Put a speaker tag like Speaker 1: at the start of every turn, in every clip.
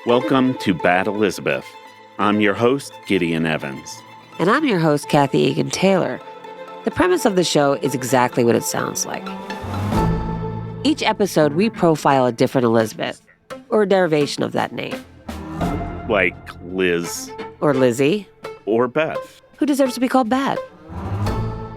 Speaker 1: Welcome to Bad Elizabeth. I'm your host, Gideon Evans.
Speaker 2: And I'm your host, Kathy Egan-Taylor. The premise of the show is exactly what it sounds like. Each episode, we profile a different Elizabeth, or a derivation of that name.
Speaker 1: Like Liz.
Speaker 2: Or Lizzie.
Speaker 1: Or Beth.
Speaker 2: Who deserves to be called bad.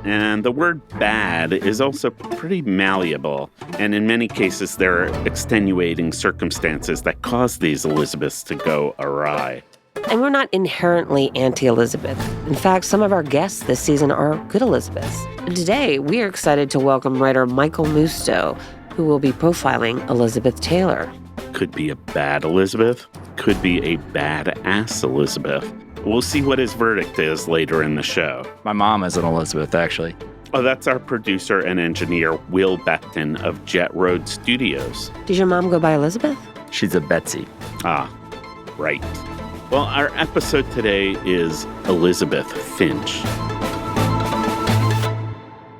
Speaker 1: And the word bad is also pretty malleable, and in many cases there are extenuating circumstances that cause these Elizabeths to go awry.
Speaker 2: And we're not inherently anti-Elizabeth. In fact, some of our guests this season are good Elizabeths. And today, we are excited to welcome writer Michael Musto, who will be profiling Elizabeth Taylor.
Speaker 1: Could be a bad Elizabeth, could be a badass Elizabeth. We'll see what his verdict is later in the show.
Speaker 3: My mom is an Elizabeth, actually.
Speaker 1: Oh, that's our producer and engineer, Will Beckton of Jet Road Studios.
Speaker 2: Does your mom go by Elizabeth?
Speaker 3: She's a Betsy.
Speaker 1: Ah, right. Well, our episode today is Elisabeth Finch.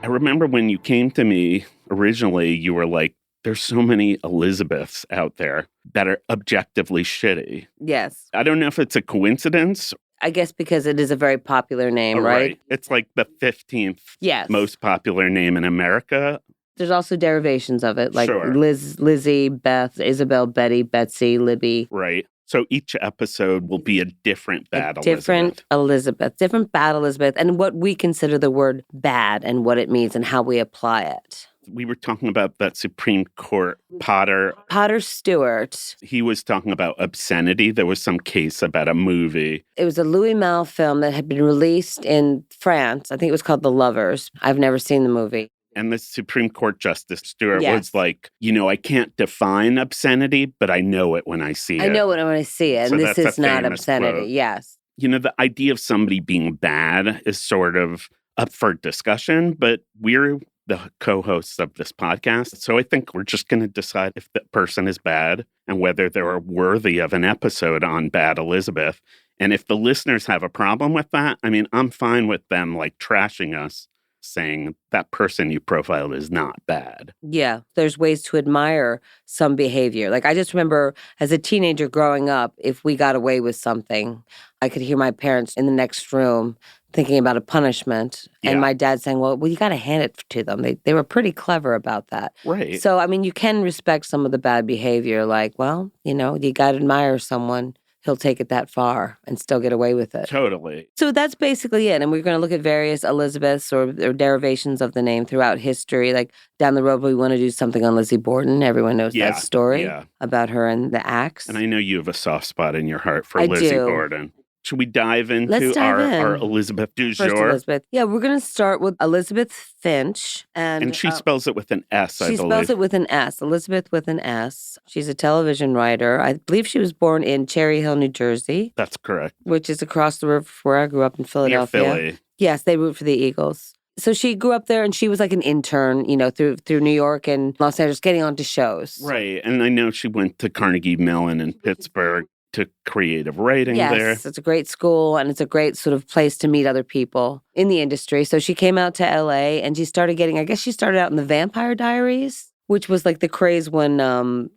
Speaker 1: I remember when you came to me originally, you were like, there's so many Elizabeths out there that are objectively shitty.
Speaker 2: Yes.
Speaker 1: I don't know if it's a coincidence.
Speaker 2: I guess because it is a very popular name, right?
Speaker 1: It's like the 15th
Speaker 2: Yes.
Speaker 1: most popular name in America.
Speaker 2: There's also derivations of it, like
Speaker 1: Sure.
Speaker 2: Liz, Lizzie, Beth, Isabel, Betty, Betsy, Libby.
Speaker 1: Right. So each episode will be a different bad Elizabeth.
Speaker 2: Different bad Elizabeth, and what we consider the word bad and what it means and how we apply it.
Speaker 1: We were talking about that Supreme Court Potter
Speaker 2: Stewart.
Speaker 1: He was talking about obscenity. There was some case about a movie.
Speaker 2: It was a Louis Malle film that had been released in France. I think it was called The Lovers. I've never seen the movie.
Speaker 1: And the Supreme Court Justice Stewart
Speaker 2: Yes.
Speaker 1: was like, I can't define obscenity, but I know it when I see it.
Speaker 2: I know it when I see it,
Speaker 1: So
Speaker 2: and this
Speaker 1: that's a
Speaker 2: is not
Speaker 1: famous
Speaker 2: obscenity.
Speaker 1: quote.
Speaker 2: Yes.
Speaker 1: The idea of somebody being bad is sort of up for discussion, but we're the co-hosts of this podcast. So I think we're just going to decide if the person is bad and whether they're worthy of an episode on Bad Elizabeth. And if the listeners have a problem with that, I'm fine with them trashing us, saying that person you profiled is not bad.
Speaker 2: Yeah, there's ways to admire some behavior. I just remember as a teenager growing up, if we got away with something, I could hear my parents in the next room thinking about a punishment, and my dad saying, well, you got to hand it to them. They were pretty clever about that.
Speaker 1: Right.
Speaker 2: So, you can respect some of the bad behavior, you got to admire someone. He'll take it that far and still get away with it.
Speaker 1: Totally.
Speaker 2: So that's basically it. And we're going to look at various Elizabeths or derivations of the name throughout history. Down the road, we want to do something on Lizzie Borden. Everyone knows that story about her and the axe.
Speaker 1: And I know you have a soft spot in your heart for
Speaker 2: I
Speaker 1: Lizzie
Speaker 2: do.
Speaker 1: Borden. Should we dive into
Speaker 2: Let's dive in.
Speaker 1: our Elizabeth du
Speaker 2: First
Speaker 1: jour?
Speaker 2: Elizabeth. Yeah, we're going to start with Elisabeth Finch.
Speaker 1: And she spells it with an S, I believe.
Speaker 2: She spells it with an S, Elizabeth with an S. She's a television writer. I believe she was born in Cherry Hill, New Jersey.
Speaker 1: That's correct.
Speaker 2: Which is across the river from where I grew up in Philadelphia.
Speaker 1: Near Philly.
Speaker 2: Yes, they root for the Eagles. So she grew up there, and she was like an intern, through New York and Los Angeles, getting onto shows.
Speaker 1: Right. And I know she went to Carnegie Mellon in Pittsburgh, took creative writing there.
Speaker 2: Yes, it's a great school, and it's a great sort of place to meet other people in the industry. So she came out to L.A., and she started out in the Vampire Diaries, which was the craze when,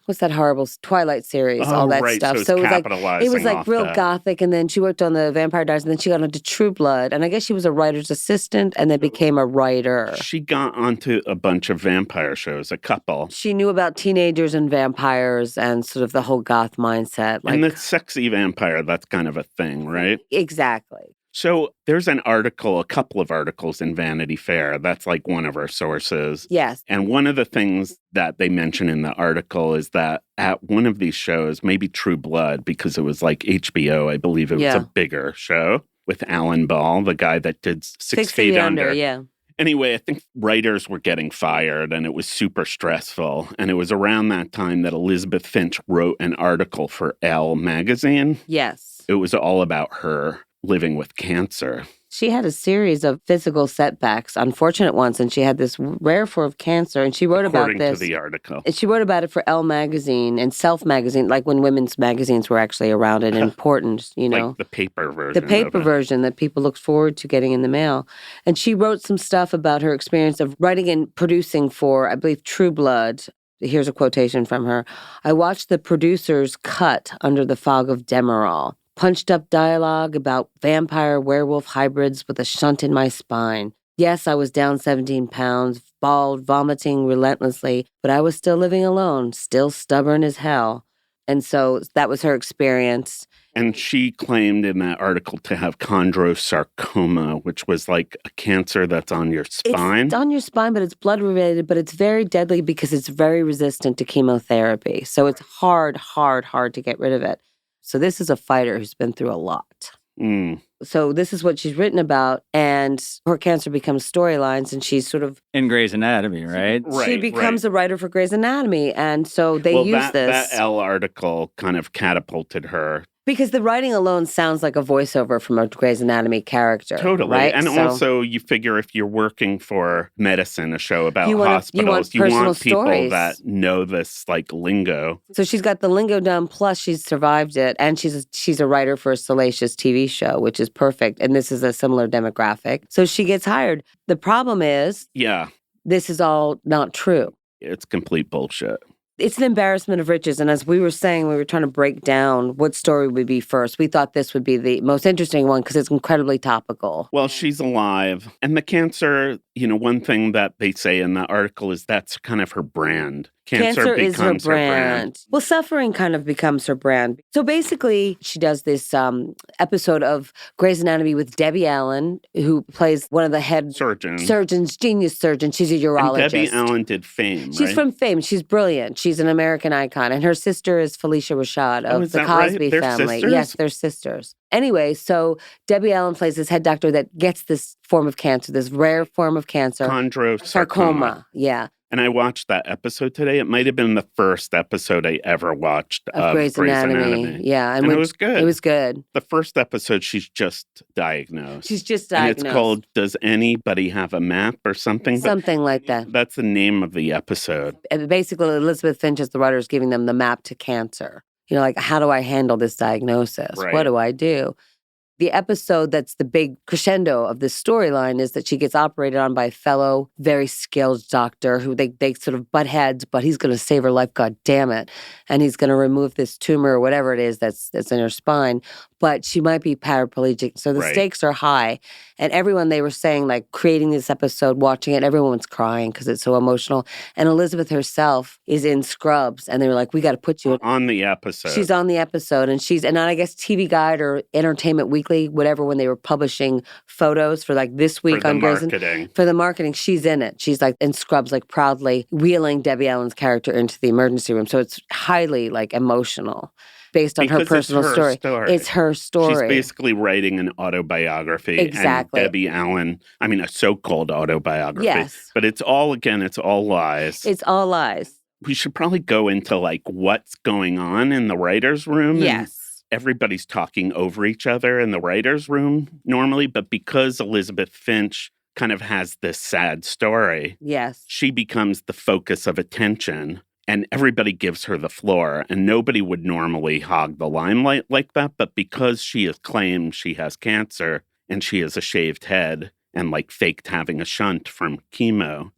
Speaker 2: what's that horrible Twilight series, all that
Speaker 1: right.
Speaker 2: stuff.
Speaker 1: So it was
Speaker 2: capitalizing
Speaker 1: off
Speaker 2: real
Speaker 1: that.
Speaker 2: gothic, and then she worked on the Vampire Diaries, and then she got into True Blood, and I guess she was a writer's assistant, and then became a writer.
Speaker 1: She got onto a bunch of vampire shows, a couple.
Speaker 2: She knew about teenagers and vampires and sort of the whole goth mindset.
Speaker 1: And the sexy vampire, that's kind of a thing, right?
Speaker 2: Exactly.
Speaker 1: So there's a couple of articles in Vanity Fair. That's one of our sources.
Speaker 2: Yes.
Speaker 1: And one of the things that they mention in the article is that at one of these shows, maybe True Blood, because it was HBO, I believe it was a bigger show with Alan Ball, the guy that did Six Feet Under.
Speaker 2: Yeah.
Speaker 1: Anyway, I think writers were getting fired and it was super stressful. And it was around that time that Elisabeth Finch wrote an article for Elle magazine.
Speaker 2: Yes.
Speaker 1: It was all about her living with cancer.
Speaker 2: She had a series of physical setbacks, unfortunate ones, and she had this rare form of cancer, and she wrote about this.
Speaker 1: According to the article.
Speaker 2: And she wrote about it for Elle magazine and Self magazine, when women's magazines were actually around and important,
Speaker 1: Like the paper version.
Speaker 2: The paper version that people looked forward to getting in the mail. And she wrote some stuff about her experience of writing and producing for, I believe, True Blood. Here's a quotation from her. I watched the producers cut under the fog of Demerol. Punched up dialogue about vampire werewolf hybrids with a shunt in my spine. Yes, I was down 17 pounds, bald, vomiting relentlessly, but I was still living alone, still stubborn as hell. And so that was her experience.
Speaker 1: And she claimed in that article to have chondrosarcoma, which was like a cancer that's on your spine.
Speaker 2: It's on your spine, but it's blood-related, but it's very deadly because it's very resistant to chemotherapy. So it's hard to get rid of it. So this is a fighter who's been through a lot. So this is what she's written about, and her cancer becomes storylines, and she's sort of...
Speaker 4: In Grey's Anatomy, right?
Speaker 2: She becomes a writer for Grey's Anatomy, and so they use this.
Speaker 1: That Elle article kind of catapulted her.
Speaker 2: Because the writing alone sounds like a voiceover from a Grey's Anatomy character.
Speaker 1: Totally.
Speaker 2: Right?
Speaker 1: And also, you figure if you're working for medicine, a show about hospitals, you want people
Speaker 2: stories
Speaker 1: that know this like lingo.
Speaker 2: So she's got the lingo down, plus she's survived it, and she's a writer for a salacious TV show, which is perfect. And this is a similar demographic. So she gets hired. The problem is, this is all not true.
Speaker 1: It's complete bullshit.
Speaker 2: It's an embarrassment of riches. And as we were saying, we were trying to break down what story would be first. We thought this would be the most interesting one because it's incredibly topical.
Speaker 1: Well, she's alive. And the cancer, one thing that they say in the article is that's kind of her brand. Cancer
Speaker 2: is her
Speaker 1: becomes
Speaker 2: brand. Well, suffering kind of becomes her brand. So basically, she does this episode of Grey's Anatomy with Debbie Allen, who plays one of the head surgeons, genius surgeon. She's a urologist.
Speaker 1: And Debbie Allen did Fame, right?
Speaker 2: She's from Fame. She's brilliant. She's an American icon. And her sister is Felicia Rashad of the Cosby family.
Speaker 1: Sisters?
Speaker 2: Yes, they're sisters. Anyway, so Debbie Allen plays this head doctor that gets this form of cancer, this rare form of cancer.
Speaker 1: Chondrosarcoma.
Speaker 2: Yeah.
Speaker 1: And I watched that episode today. It might have been the first episode I ever watched of Grey's Anatomy.
Speaker 2: Yeah.
Speaker 1: And it was good.
Speaker 2: It was good.
Speaker 1: The first episode, she's just diagnosed.
Speaker 2: And
Speaker 1: it's called Does Anybody Have a Map or something?
Speaker 2: Something like that.
Speaker 1: That's the name of the episode.
Speaker 2: And basically, Elisabeth Finch, as the writer, is giving them the map to cancer. Like, how do I handle this diagnosis?
Speaker 1: Right.
Speaker 2: What do I do? The episode that's the big crescendo of this storyline is that she gets operated on by a fellow, very skilled doctor who they sort of butt heads, but he's going to save her life, God damn it. And he's going to remove this tumor or whatever it is that's in her spine. But she might be paraplegic. So the stakes are high. And everyone, they were saying, like, creating this episode, watching it, everyone's crying because it's so emotional. And Elisabeth herself is in scrubs. And they were like, we got to put you
Speaker 1: on the episode.
Speaker 2: She's on the episode. And I guess TV Guide or Entertainment Weekly, whatever, when they were publishing photos for like this week on Grey's Anatomy. For the marketing, she's in it. She's like in scrubs, like proudly wheeling Debbie Allen's character into the emergency room. So it's highly like emotional. Based on her personal story. It's her story.
Speaker 1: She's basically writing an autobiography.
Speaker 2: Exactly.
Speaker 1: And Debbie Allen, a so-called autobiography.
Speaker 2: Yes.
Speaker 1: But it's all lies.
Speaker 2: It's all lies.
Speaker 1: We should probably go into like what's going on in the writer's room.
Speaker 2: Yes.
Speaker 1: Everybody's talking over each other in the writer's room normally, but because Elisabeth Finch kind of has this sad story, she becomes the focus of attention. And everybody gives her the floor, and nobody would normally hog the limelight like that. But because she has claimed she has cancer and she has a shaved head and like faked having a shunt from chemo,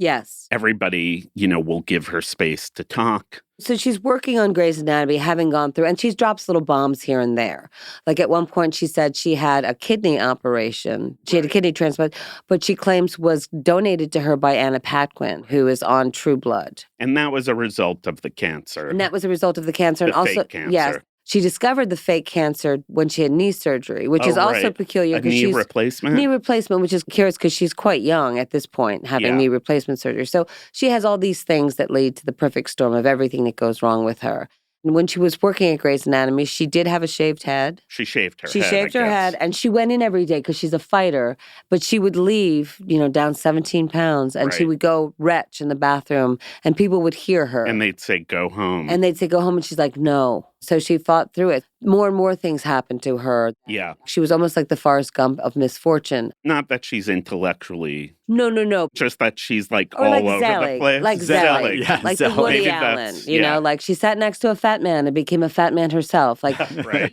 Speaker 1: everybody, will give her space to talk.
Speaker 2: So she's working on Grey's Anatomy, having gone through, and she drops little bombs here and there. Like at one point she said she had a kidney operation. She had a kidney transplant, but she claims was donated to her by Anna Paquin, who is on True Blood.
Speaker 1: And that was a result of the cancer.
Speaker 2: And
Speaker 1: Fake cancer.
Speaker 2: Yes. She discovered the fake cancer when she had knee surgery, which is also peculiar.
Speaker 1: Knee replacement?
Speaker 2: Knee replacement, which is curious because she's quite young at this point, having knee replacement surgery. So she has all these things that lead to the perfect storm of everything that goes wrong with her. And when she was working at Grey's Anatomy, she did have a shaved head.
Speaker 1: She shaved her head.
Speaker 2: She shaved her head, and she went in every day because she's a fighter. But she would leave, down 17 pounds, and she would go retch in the bathroom, and people would hear her.
Speaker 1: And they'd say, go home.
Speaker 2: And she's like, no. So she fought through it. More and more things happened to her.
Speaker 1: Yeah.
Speaker 2: She was almost like the Forrest Gump of misfortune.
Speaker 1: Not that she's intellectually.
Speaker 2: No.
Speaker 1: Just that she's like
Speaker 2: or
Speaker 1: all
Speaker 2: like
Speaker 1: over
Speaker 2: Zelig,
Speaker 1: the place.
Speaker 2: Like Zelig.
Speaker 4: Yeah,
Speaker 2: like the Woody
Speaker 1: Maybe
Speaker 2: Allen. Like she sat next to a fat man and became a fat man herself. Like,
Speaker 1: right.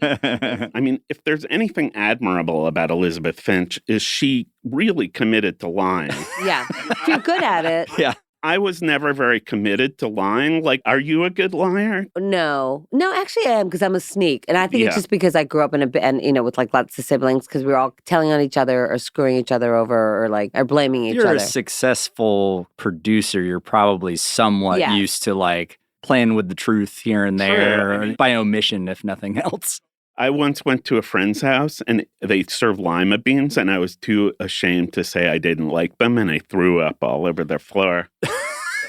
Speaker 1: If there's anything admirable about Elisabeth Finch is she really committed to lying.
Speaker 2: Yeah. She's good at it.
Speaker 4: Yeah.
Speaker 1: I was never very committed to lying. Like, are you a good liar?
Speaker 2: No, actually I am because I'm a sneak. And I think it's
Speaker 1: Yeah.
Speaker 2: just because I grew up with like lots of siblings because we were all telling on each other or screwing each other over or blaming
Speaker 4: If
Speaker 2: each
Speaker 4: you're
Speaker 2: other.
Speaker 4: a successful producer, you're probably somewhat
Speaker 2: Yes.
Speaker 4: used to like playing with the truth here and there,
Speaker 1: True.
Speaker 4: by omission, if nothing else.
Speaker 1: I once went to a friend's house and they served lima beans, and I was too ashamed to say I didn't like them, and I threw up all over their floor.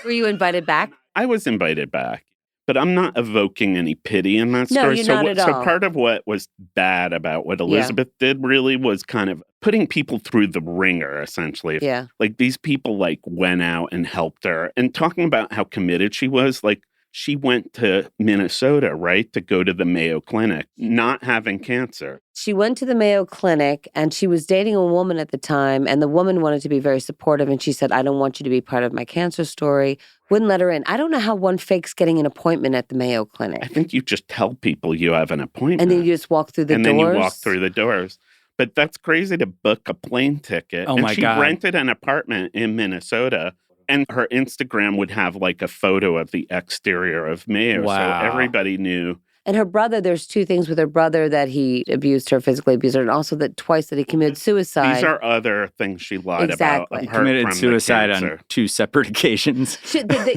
Speaker 2: Were you invited back?
Speaker 1: I was invited back, but I'm not evoking any pity in that
Speaker 2: No,
Speaker 1: story.
Speaker 2: you're
Speaker 1: so,
Speaker 2: not at
Speaker 1: so
Speaker 2: all.
Speaker 1: part of what was bad about what Elisabeth did really was kind of putting people through the ringer, essentially.
Speaker 2: Yeah.
Speaker 1: Like these people like went out and helped her, and talking about how committed she was, like she went to Minnesota, right, to go to the Mayo Clinic, not having cancer.
Speaker 2: She went to the Mayo Clinic and she was dating a woman at the time, and the woman wanted to be very supportive, and she said, I don't want you to be part of my cancer story. Wouldn't let her in. I don't know how one fakes getting an appointment at the Mayo Clinic.
Speaker 1: I think you just tell people you have an appointment.
Speaker 2: And then you just walk through the
Speaker 1: and
Speaker 2: doors.
Speaker 1: then you walk through the doors. But that's crazy to book a plane ticket.
Speaker 4: Oh,
Speaker 1: and
Speaker 4: my
Speaker 1: she
Speaker 4: God.
Speaker 1: rented an apartment in Minnesota, and her Instagram would have like a photo of the exterior of Mayo.
Speaker 4: Wow.
Speaker 1: So everybody knew.
Speaker 2: And her brother, there's two things with her brother, that he abused her, physically abused her, and also that twice that he committed suicide.
Speaker 1: These are other things she lied
Speaker 2: Exactly.
Speaker 1: about.
Speaker 4: He
Speaker 1: apart
Speaker 4: committed
Speaker 1: from the
Speaker 4: suicide on
Speaker 1: cancer.
Speaker 4: 2 separate occasions.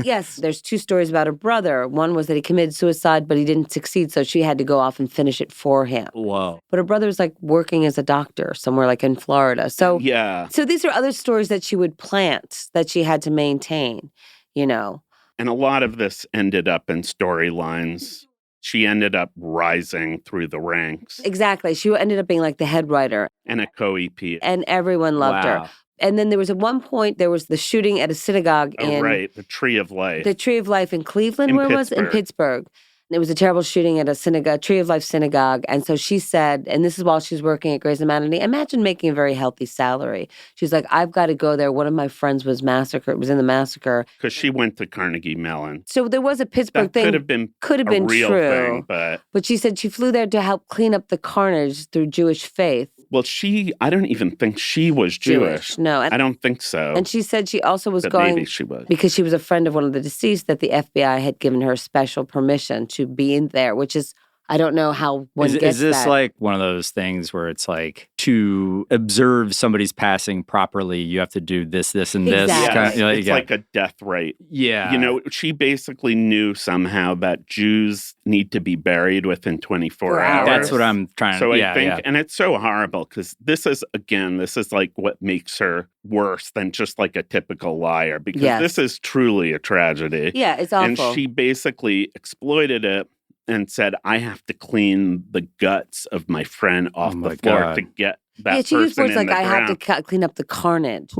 Speaker 2: Yes, there's 2 stories about her brother. One was that he committed suicide, but he didn't succeed, so she had to go off and finish it for him.
Speaker 4: Whoa.
Speaker 2: But her brother's like working as a doctor somewhere like in Florida. So
Speaker 1: Yeah.
Speaker 2: So these are other stories that she would plant that she had to maintain, you know.
Speaker 1: And a lot of this ended up in storylines. She ended up rising through the ranks
Speaker 2: Exactly. She ended up being like the head writer,
Speaker 1: and a co-EP.
Speaker 2: and everyone loved her.
Speaker 4: Wow.
Speaker 2: And then there was at one point, there was the shooting at a synagogue
Speaker 1: Oh, right. The Tree of Life.
Speaker 2: the Tree of Life in Cleveland,
Speaker 1: In
Speaker 2: where it was? In
Speaker 1: Pittsburgh.
Speaker 2: Pittsburgh. It was a terrible shooting at a synagogue, Tree of Life synagogue. And so she said, and this is while she was working at Grey's Anatomy, imagine making a very healthy salary. She's like, I've got to go there. One of my friends was massacred, was in the massacre.
Speaker 1: Because she went to Carnegie Mellon.
Speaker 2: So there was a Pittsburgh
Speaker 1: That
Speaker 2: thing.
Speaker 1: could have been
Speaker 2: been
Speaker 1: a real
Speaker 2: true.
Speaker 1: thing, but
Speaker 2: But she said she flew there to help clean up the carnage through Jewish faith.
Speaker 1: well, I don't even think she was Jewish.
Speaker 2: No.
Speaker 1: I don't think so.
Speaker 2: And she said she also was
Speaker 1: but
Speaker 2: going,
Speaker 1: maybe she was.
Speaker 2: because she was a friend of one of the deceased, that the FBI had given her special permission to be in there, which is, I don't know how one gets
Speaker 4: Is this
Speaker 2: that.
Speaker 4: like one of those things where it's like to observe somebody's passing properly, you have to do this, and this?
Speaker 2: Exactly.
Speaker 1: Yeah,
Speaker 4: Kinda,
Speaker 1: it's like a death rate.
Speaker 4: yeah.
Speaker 1: You know, she basically knew somehow that Jews need to be buried within 24
Speaker 2: 4
Speaker 1: hours.
Speaker 4: That's what I'm trying
Speaker 1: So
Speaker 4: to,
Speaker 1: I think, and it's so horrible because this is like what makes her worse than just like a typical liar, because
Speaker 2: Yes.
Speaker 1: this is truly a tragedy.
Speaker 2: Yeah, it's awful.
Speaker 1: And she basically exploited it and said, I have to clean the guts of my friend off
Speaker 4: Oh
Speaker 1: the
Speaker 4: my
Speaker 1: floor
Speaker 4: God.
Speaker 1: to get that
Speaker 2: yeah, she used
Speaker 1: person
Speaker 2: words
Speaker 1: in
Speaker 2: like,
Speaker 1: the
Speaker 2: I
Speaker 1: ground.
Speaker 2: have to clean up the carnage.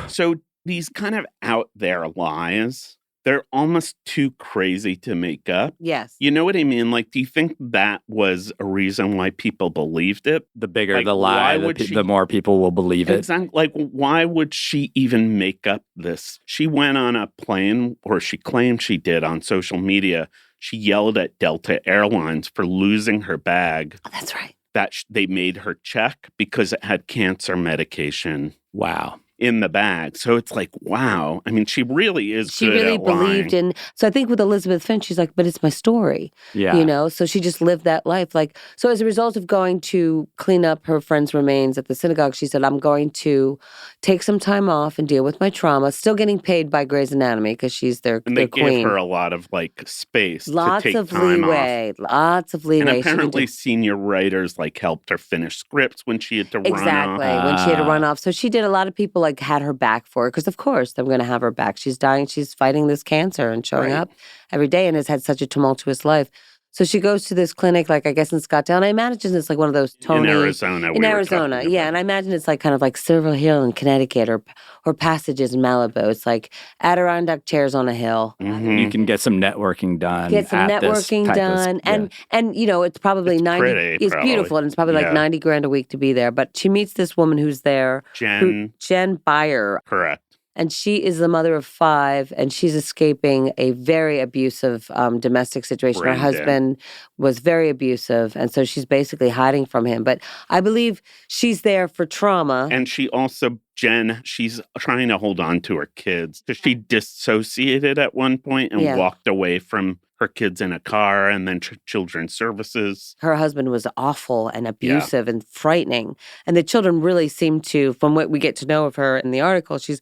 Speaker 1: So these kind of out there lies, they're almost too crazy to make up.
Speaker 2: Yes.
Speaker 1: You know what I mean? Like, do you think that was a reason why people believed it?
Speaker 4: The bigger
Speaker 1: Like,
Speaker 4: the lie,
Speaker 1: why would she-
Speaker 4: the more people will believe it.
Speaker 1: Exactly. Like, why would she even make up this? She went on a plane, or she claimed she did on social media. She yelled at Delta Airlines for losing her bag
Speaker 2: Oh, that's right.
Speaker 1: that they made her check because it had cancer medication
Speaker 4: Wow.
Speaker 1: in the bag. So it's like, wow. I mean, she really is
Speaker 2: She
Speaker 1: good
Speaker 2: really
Speaker 1: at lying.
Speaker 2: believed in. So I think with Elisabeth Finch, she's like, but it's my story,
Speaker 4: Yeah.
Speaker 2: you know? So she just lived that life. Like, so as a result of going to clean up her friend's remains at the synagogue, she said, I'm going to take some time off and deal with my trauma, still getting paid by Grey's Anatomy because she's their
Speaker 1: And they
Speaker 2: queen.
Speaker 1: gave her a lot of like space
Speaker 2: Lots
Speaker 1: to take
Speaker 2: of
Speaker 1: time
Speaker 2: leeway.
Speaker 1: off.
Speaker 2: Lots of leeway.
Speaker 1: And
Speaker 2: She could
Speaker 1: apparently
Speaker 2: do-
Speaker 1: senior writers like helped her finish scripts when she had to run
Speaker 2: Exactly,
Speaker 1: off.
Speaker 2: when she had to
Speaker 4: Ah.
Speaker 2: run off. So she did. A lot of people like had her back for it because, of course, I'm going to have her back. She's dying. She's fighting this cancer and showing
Speaker 1: Right.
Speaker 2: up every day and has had such a tumultuous life. So she goes to this clinic, like I guess in Scottsdale. And I imagine it's like one of those Tony
Speaker 1: In Arizona.
Speaker 2: in
Speaker 1: we were
Speaker 2: Arizona,
Speaker 1: talking
Speaker 2: yeah.
Speaker 1: about.
Speaker 2: And I imagine it's like kind of like Silver Hill in Connecticut or Passages in Malibu. It's like Adirondack chairs on a hill.
Speaker 1: Mhm.
Speaker 4: You can get some networking done.
Speaker 2: Get some
Speaker 4: at this
Speaker 2: networking
Speaker 4: type of-
Speaker 2: done,
Speaker 4: yeah.
Speaker 2: and you know it's probably
Speaker 1: It's
Speaker 2: 90.
Speaker 1: pretty,
Speaker 2: It's
Speaker 1: probably.
Speaker 2: beautiful, and it's probably like
Speaker 1: Yeah.
Speaker 2: 90 grand a week to be there. But she meets this woman who's there,
Speaker 1: Jen,
Speaker 2: Jen Beyer.
Speaker 1: correct.
Speaker 2: And she is the mother of 5, and she's escaping a very abusive domestic situation.
Speaker 1: Brandon.
Speaker 2: Her husband was very abusive, and so she's basically hiding from him. But I believe she's there for trauma.
Speaker 1: And she also, Jen, she's trying to hold on to her kids. She dissociated at one point and walked away from her kids in a car, and then children's services.
Speaker 2: Her husband was awful and abusive and frightening. And the children really seem to, from what we get to know of her in the article, she's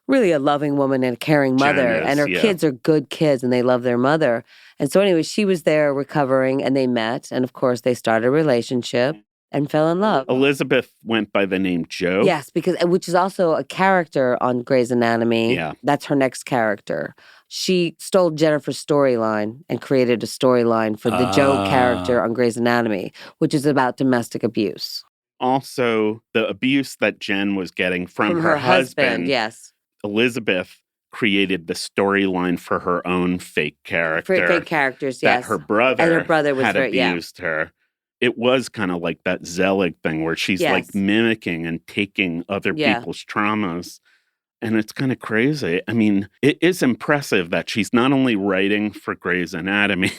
Speaker 2: really a loving woman and a caring mother. And her kids are good kids and they love their mother. And so anyway, she was there recovering and they met. And of course, they started a relationship and fell in love.
Speaker 1: Elizabeth went by the name Jo.
Speaker 2: Yes, which is also a character on Grey's Anatomy.
Speaker 1: Yeah.
Speaker 2: That's her next character. She stole Jennifer's storyline and created a storyline for the Jo character on Grey's Anatomy, which is about domestic abuse.
Speaker 1: Also, the abuse that Jen was getting from her husband.
Speaker 2: Yes.
Speaker 1: Elizabeth created the storyline for her own fake character.
Speaker 2: Fake characters, yes.
Speaker 1: That her brother,
Speaker 2: and her brother was
Speaker 1: had abused her. It was kind of like that Zelig thing where she's like mimicking and taking other people's traumas. And it's kind of crazy. I mean, it is impressive that she's not only writing for Grey's Anatomy,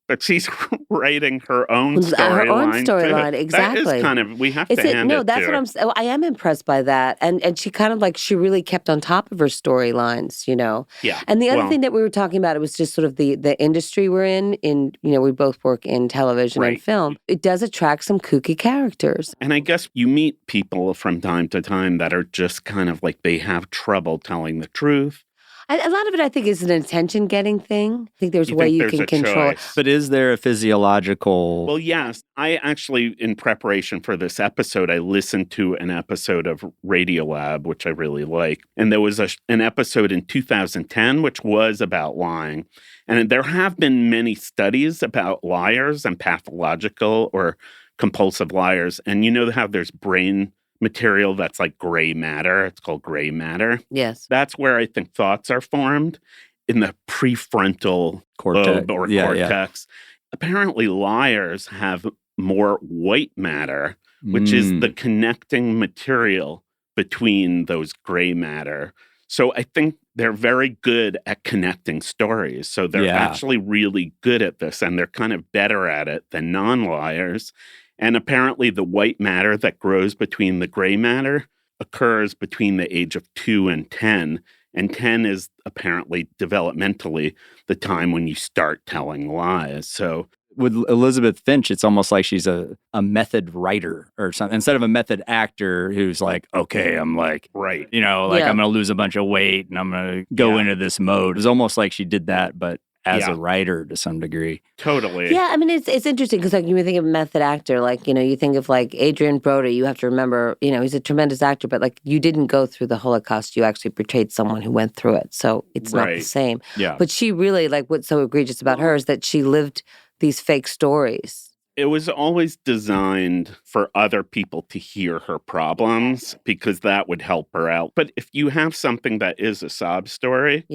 Speaker 1: but she's writing her own storyline.
Speaker 2: Her own storyline, exactly.
Speaker 1: That is kind of, we have to hand it
Speaker 2: that's
Speaker 1: to
Speaker 2: what
Speaker 1: her.
Speaker 2: I'm saying. I am impressed by that. And she kind of like, she really kept on top of her storylines, you know?
Speaker 1: Yeah.
Speaker 2: And the other thing that we were talking about, it was just sort of the industry we're in, you know, we both work in television and film. It does attract some kooky characters.
Speaker 1: And I guess you meet people from time to time that are just kind of like, they have trouble telling the truth.
Speaker 2: A lot of it, I think, is an attention-getting thing. I think there's a way you can control it.
Speaker 4: But is there a physiological...
Speaker 1: Well, yes. I actually, in preparation for this episode, I listened to an episode of Radiolab, which I really like. And there was an episode in 2010, which was about lying. And there have been many studies about liars and pathological or compulsive liars. And you know how there's brain material that's like gray matter. It's called gray matter.
Speaker 2: Yes.
Speaker 1: That's where I think thoughts are formed in the prefrontal lobe or cortex. Apparently, liars have more white matter, which is the connecting material between those gray matter. So I think they're very good at connecting stories. So they're actually really good at this, and they're kind of better at it than non-liars. And apparently the white matter that grows between the gray matter occurs between the age of 2 and 10. And 10 is apparently developmentally the time when you start telling lies. So
Speaker 4: with Elisabeth Finch, it's almost like she's a method writer or something. Instead of a method actor who's like, okay, I'm like, you know, like I'm going to lose a bunch of weight and I'm going to go into this mode. It's almost like she did that, but as a writer to some degree.
Speaker 1: Totally.
Speaker 2: Yeah, I mean, it's interesting because like you think of a method actor, like, you know, you think of like Adrian Brody, you have to remember, you know, he's a tremendous actor, but like you didn't go through the Holocaust, you actually portrayed someone who went through it. So it's not the same.
Speaker 4: Yeah.
Speaker 2: But she really, like what's so egregious about her is that she lived these fake stories.
Speaker 1: It was always designed for other people to hear her problems because that would help her out. But if you have something that is a sob story,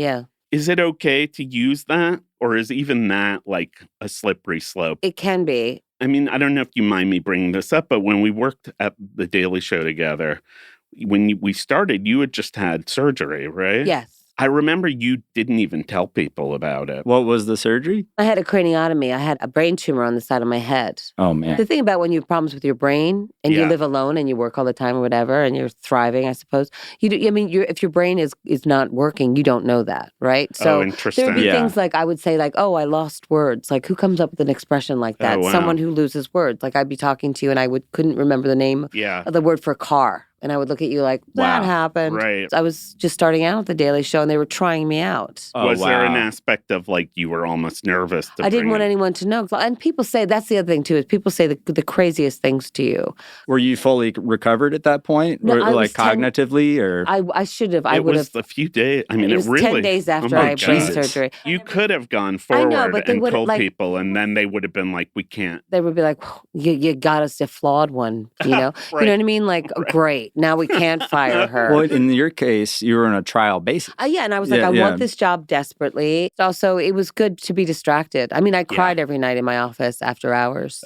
Speaker 1: is it okay to use that? Or is even that like a slippery slope?
Speaker 2: It can be.
Speaker 1: I mean, I don't know if you mind me bringing this up, but when we worked at The Daily Show together, when we started, you had just had surgery, right?
Speaker 2: Yes.
Speaker 1: I remember you didn't even tell people about it.
Speaker 4: What was the surgery?
Speaker 2: I had a craniotomy. I had a brain tumor on the side of my head.
Speaker 4: Oh, man.
Speaker 2: The thing about when you have problems with your brain and you live alone and you work all the time or whatever and you're thriving, I suppose, if your brain is not working, you don't know that, right? So
Speaker 1: interesting.
Speaker 2: there would be things like I would say like, oh, I lost words. Like who comes up with an expression like that?
Speaker 1: Oh, wow.
Speaker 2: Someone who loses words. Like I'd be talking to you and I couldn't remember the name of the word for car. And I would look at you like, that happened.
Speaker 1: Right.
Speaker 2: I was just starting out at The Daily Show and they were trying me out.
Speaker 1: Was there an aspect of like you were almost nervous?
Speaker 2: I didn't want anyone to know. And people say, that's the other thing too, is people say the craziest things to you.
Speaker 4: Were you fully recovered at that point?
Speaker 2: No,
Speaker 4: or like cognitively? Or
Speaker 2: I should have. I
Speaker 1: would have. It was a few days. I mean,
Speaker 2: it was
Speaker 1: really.
Speaker 2: 10 days after I had brain surgery.
Speaker 1: You could have gone forward and told
Speaker 2: like,
Speaker 1: people, and then they would have been like, we can't.
Speaker 2: They would be like, you got us a flawed one, you know? You know what I mean? Like, great. Now we can't fire her.
Speaker 4: Well, in your case, you were on a trial basis.
Speaker 2: Yeah, and I was like, I want this job desperately. Also, it was good to be distracted. I mean, I cried every night in my office after hours.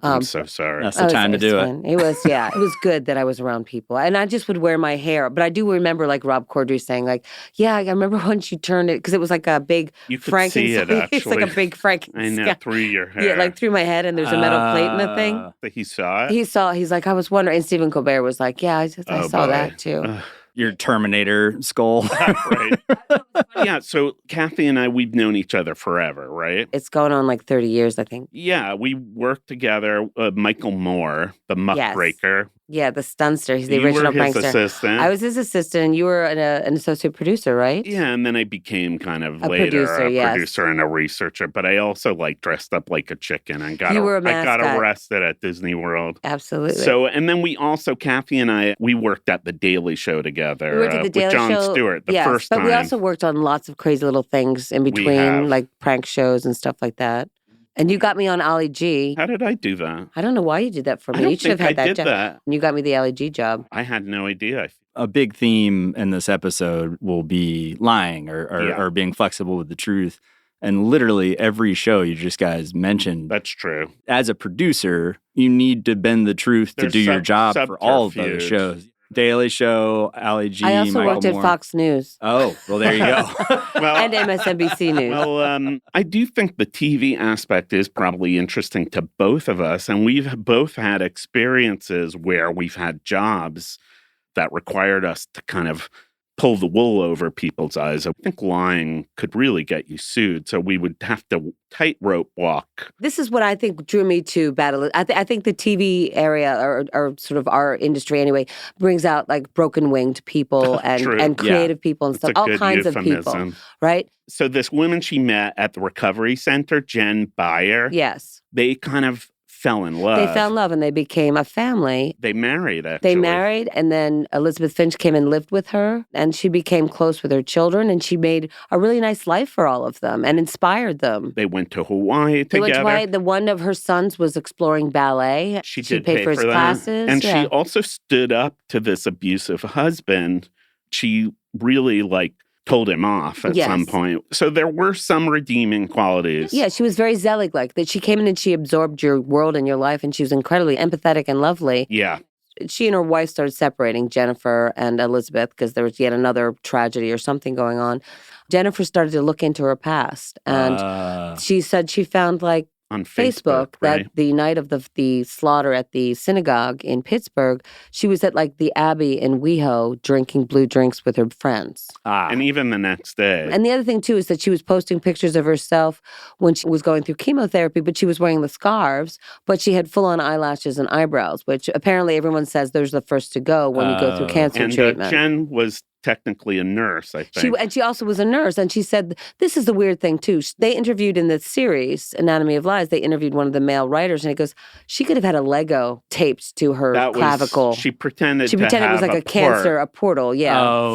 Speaker 1: I'm so sorry.
Speaker 4: That's the time to do it.
Speaker 2: It was, yeah, it was good that I was around people. And I just would wear my hair. But I do remember like Rob Corddry saying like, yeah, I remember once you turned it, because it was like a big
Speaker 1: You could see it, actually.
Speaker 2: It's like a big Frankenstein.
Speaker 1: I know, through your hair.
Speaker 2: Yeah, like through my head, and there's a metal plate in the thing.
Speaker 1: He saw it?
Speaker 2: He's like, I was wondering. And Stephen Colbert was like, yeah, I saw that too.
Speaker 4: Your Terminator skull.
Speaker 1: Right. Yeah, so Kathy and I, we've known each other forever, right?
Speaker 2: It's going on like 30 years, I think.
Speaker 1: Yeah, we worked together. Michael Moore, the muckraker.
Speaker 2: Yeah, the stunster. He's the original
Speaker 1: You were his
Speaker 2: prankster.
Speaker 1: assistant.
Speaker 2: I was his assistant, and you were an associate producer, right?
Speaker 1: Yeah, and then I became kind of
Speaker 2: A
Speaker 1: later
Speaker 2: producer,
Speaker 1: a
Speaker 2: yes.
Speaker 1: producer and a researcher. But I also like dressed up like a chicken and
Speaker 2: You were a
Speaker 1: I got
Speaker 2: mascot.
Speaker 1: arrested at Disney World.
Speaker 2: Absolutely.
Speaker 1: So, and then we also, Kathy and I, we worked at the Daily Show together.
Speaker 2: We worked at the Daily
Speaker 1: with Jon
Speaker 2: Show.
Speaker 1: Stewart the
Speaker 2: Yes,
Speaker 1: first
Speaker 2: but
Speaker 1: time.
Speaker 2: we also worked on lots of crazy little things in between, like prank shows and stuff like that. And you got me on Ali G.
Speaker 1: How did I do that?
Speaker 2: I don't know why you did that for me.
Speaker 1: I don't
Speaker 2: You should have
Speaker 1: think
Speaker 2: had
Speaker 1: I
Speaker 2: that
Speaker 1: did
Speaker 2: job.
Speaker 1: that.
Speaker 2: And you got me the Ali G job.
Speaker 1: I had no idea.
Speaker 4: A big theme in this episode will be lying or being flexible with the truth. And literally every show you just guys mentioned.
Speaker 1: That's true.
Speaker 4: As a producer, you need to bend the truth to do your job for all of those shows. Daily Show, Ali G,
Speaker 2: I also
Speaker 4: Michael
Speaker 2: worked at
Speaker 4: Moore.
Speaker 2: Fox News.
Speaker 4: Oh, well, there you go.
Speaker 2: And MSNBC News.
Speaker 1: Well, I do think the TV aspect is probably interesting to both of us. And we've both had experiences where we've had jobs that required us to kind of pull the wool over people's eyes. I think lying could really get you sued. So we would have to tightrope walk.
Speaker 2: This is what I think drew me to battle. I think the TV area, or sort of our industry anyway, brings out like broken-winged people and creative people and stuff, all kinds of people, right?
Speaker 1: So this woman she met at the recovery center, Jen Beyer,
Speaker 2: yes,
Speaker 1: they kind of fell in love.
Speaker 2: They fell in love and they became a family.
Speaker 1: They married, actually.
Speaker 2: They married, and then Elisabeth Finch came and lived with her, and she became close with her children, and she made a really nice life for all of them and inspired them.
Speaker 1: They went to Hawaii together.
Speaker 2: They went to Hawaii. The one of her sons was exploring ballet.
Speaker 1: She did
Speaker 2: paid
Speaker 1: pay
Speaker 2: for his classes.
Speaker 1: And she also stood up to this abusive husband. She really, told him off at some point. So there were some redeeming qualities.
Speaker 2: Yeah, she was very Zelig-like. That she came in and she absorbed your world and your life, and she was incredibly empathetic and lovely.
Speaker 1: Yeah.
Speaker 2: She and her wife started separating, Jennifer and Elisabeth, because there was yet another tragedy or something going on. Jennifer started to look into her past, and she said she found
Speaker 1: on Facebook
Speaker 2: that
Speaker 1: right?
Speaker 2: the night of the slaughter at the synagogue in Pittsburgh, she was at the Abbey in WeHo drinking blue drinks with her friends.
Speaker 1: And even the next day.
Speaker 2: And the other thing, too, is that she was posting pictures of herself when she was going through chemotherapy, but she was wearing the scarves, but she had full-on eyelashes and eyebrows, which apparently everyone says there's the first to go when you go through cancer treatment.
Speaker 1: Jen was technically a nurse, I think.
Speaker 2: And she also was a nurse. And she said, this is the weird thing, too. They interviewed in the series, Anatomy of Lies, they interviewed one of the male writers, and he goes, she could have had a Lego taped to her clavicle.
Speaker 1: She pretended
Speaker 2: it was like a cancer, a portal,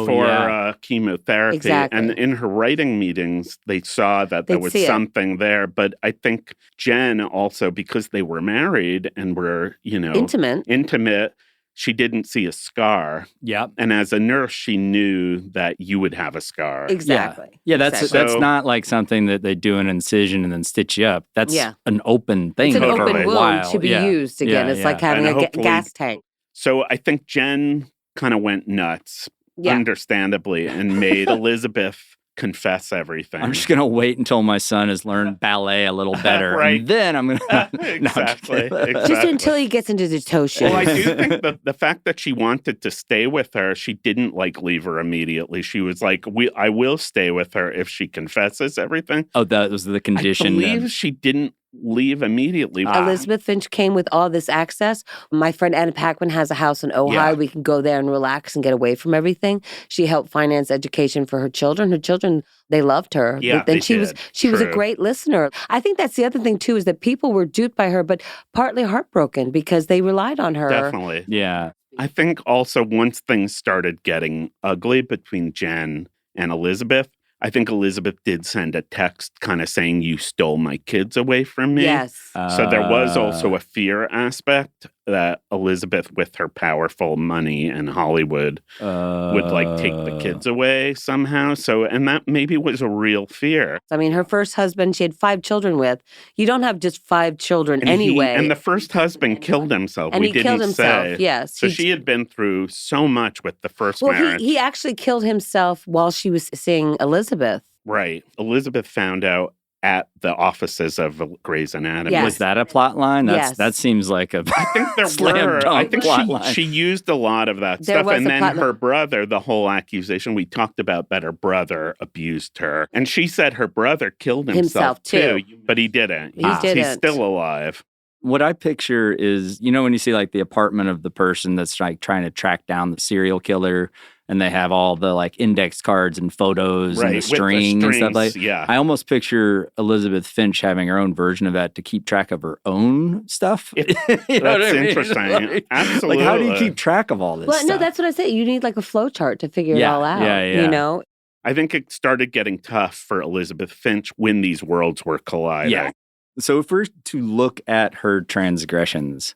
Speaker 1: for chemotherapy.
Speaker 2: Exactly.
Speaker 1: And in her writing meetings, they saw that there was something there. But I think Jen also, because they were married and were, intimate, she didn't see a scar.
Speaker 4: Yep.
Speaker 1: And as a nurse, she knew that you would have a scar.
Speaker 2: Exactly.
Speaker 4: Yeah, that's not like something that they do an incision and then stitch you up. That's an open thing.
Speaker 2: It's an
Speaker 4: for
Speaker 2: open
Speaker 4: a
Speaker 2: wound
Speaker 4: while.
Speaker 2: to be used again. It's like having a gas tank.
Speaker 1: So I think Jen kind of went nuts, understandably, and made Elisabeth confess everything.
Speaker 4: I'm just going to wait until my son has learned ballet a little better.
Speaker 1: Right.
Speaker 4: And then I'm going to...
Speaker 1: Exactly.
Speaker 2: Just until he gets into the toe shoes.
Speaker 1: Well, I do think the fact that she wanted to stay with her, she didn't leave her immediately. She was like, I will stay with her if she confesses everything.
Speaker 4: Oh, that was the condition.
Speaker 1: I believe she didn't leave immediately.
Speaker 2: Elisabeth Finch came with all this access. My friend Anna Paquin has a house in Ojai.
Speaker 1: Yeah.
Speaker 2: We can go there and relax and get away from everything. She helped finance education for her children. Her children, they loved her.
Speaker 1: Yeah,
Speaker 2: and she was a great listener. I think that's the other thing too, is that people were duped by her, but partly heartbroken because they relied on her.
Speaker 1: Definitely.
Speaker 4: Yeah.
Speaker 1: I think also once things started getting ugly between Jen and Elisabeth, I think Elisabeth did send a text kind of saying, you stole my kids away from me.
Speaker 2: Yes.
Speaker 1: So there was also a fear aspect. that Elisabeth, with her powerful money and Hollywood, would like take the kids away somehow. So, and that maybe was a real fear.
Speaker 2: I mean, her first husband, she had 5 children with. You don't have just 5 children anyway.
Speaker 1: And the first husband killed himself.
Speaker 2: And he killed himself, yes.
Speaker 1: So she had been through so much with the first marriage.
Speaker 2: He actually killed himself while she was seeing Elisabeth.
Speaker 1: Right. Elisabeth found out at the offices of Grey's Anatomy.
Speaker 2: Yes.
Speaker 4: Was that a plot line?
Speaker 2: Yes.
Speaker 4: That seems like a
Speaker 1: I think there
Speaker 4: slam
Speaker 1: were.
Speaker 4: dunk
Speaker 1: I think
Speaker 4: plot line.
Speaker 1: she used a lot of that
Speaker 2: There
Speaker 1: stuff.
Speaker 2: was
Speaker 1: And
Speaker 2: a
Speaker 1: then
Speaker 2: plot
Speaker 1: her brother, the whole accusation we talked about that her brother abused her. And she said her brother killed himself
Speaker 2: too.
Speaker 1: But he didn't.
Speaker 2: He didn't.
Speaker 1: He's still alive.
Speaker 4: What I picture is, when you see like the apartment of the person that's like trying to track down the serial killer, and they have all the like index cards and photos and the string and stuff like that.
Speaker 1: Yeah.
Speaker 4: I almost picture Elisabeth Finch having her own version of that to keep track of her own stuff.
Speaker 1: That's interesting. Absolutely.
Speaker 4: Like, how do you keep track of all this
Speaker 2: Well,
Speaker 4: stuff?
Speaker 2: no, that's what I say. You need like a flow chart to figure it all out.
Speaker 4: Yeah.
Speaker 1: I think it started getting tough for Elisabeth Finch when these worlds were colliding.
Speaker 4: Yeah. So if we're to look at her transgressions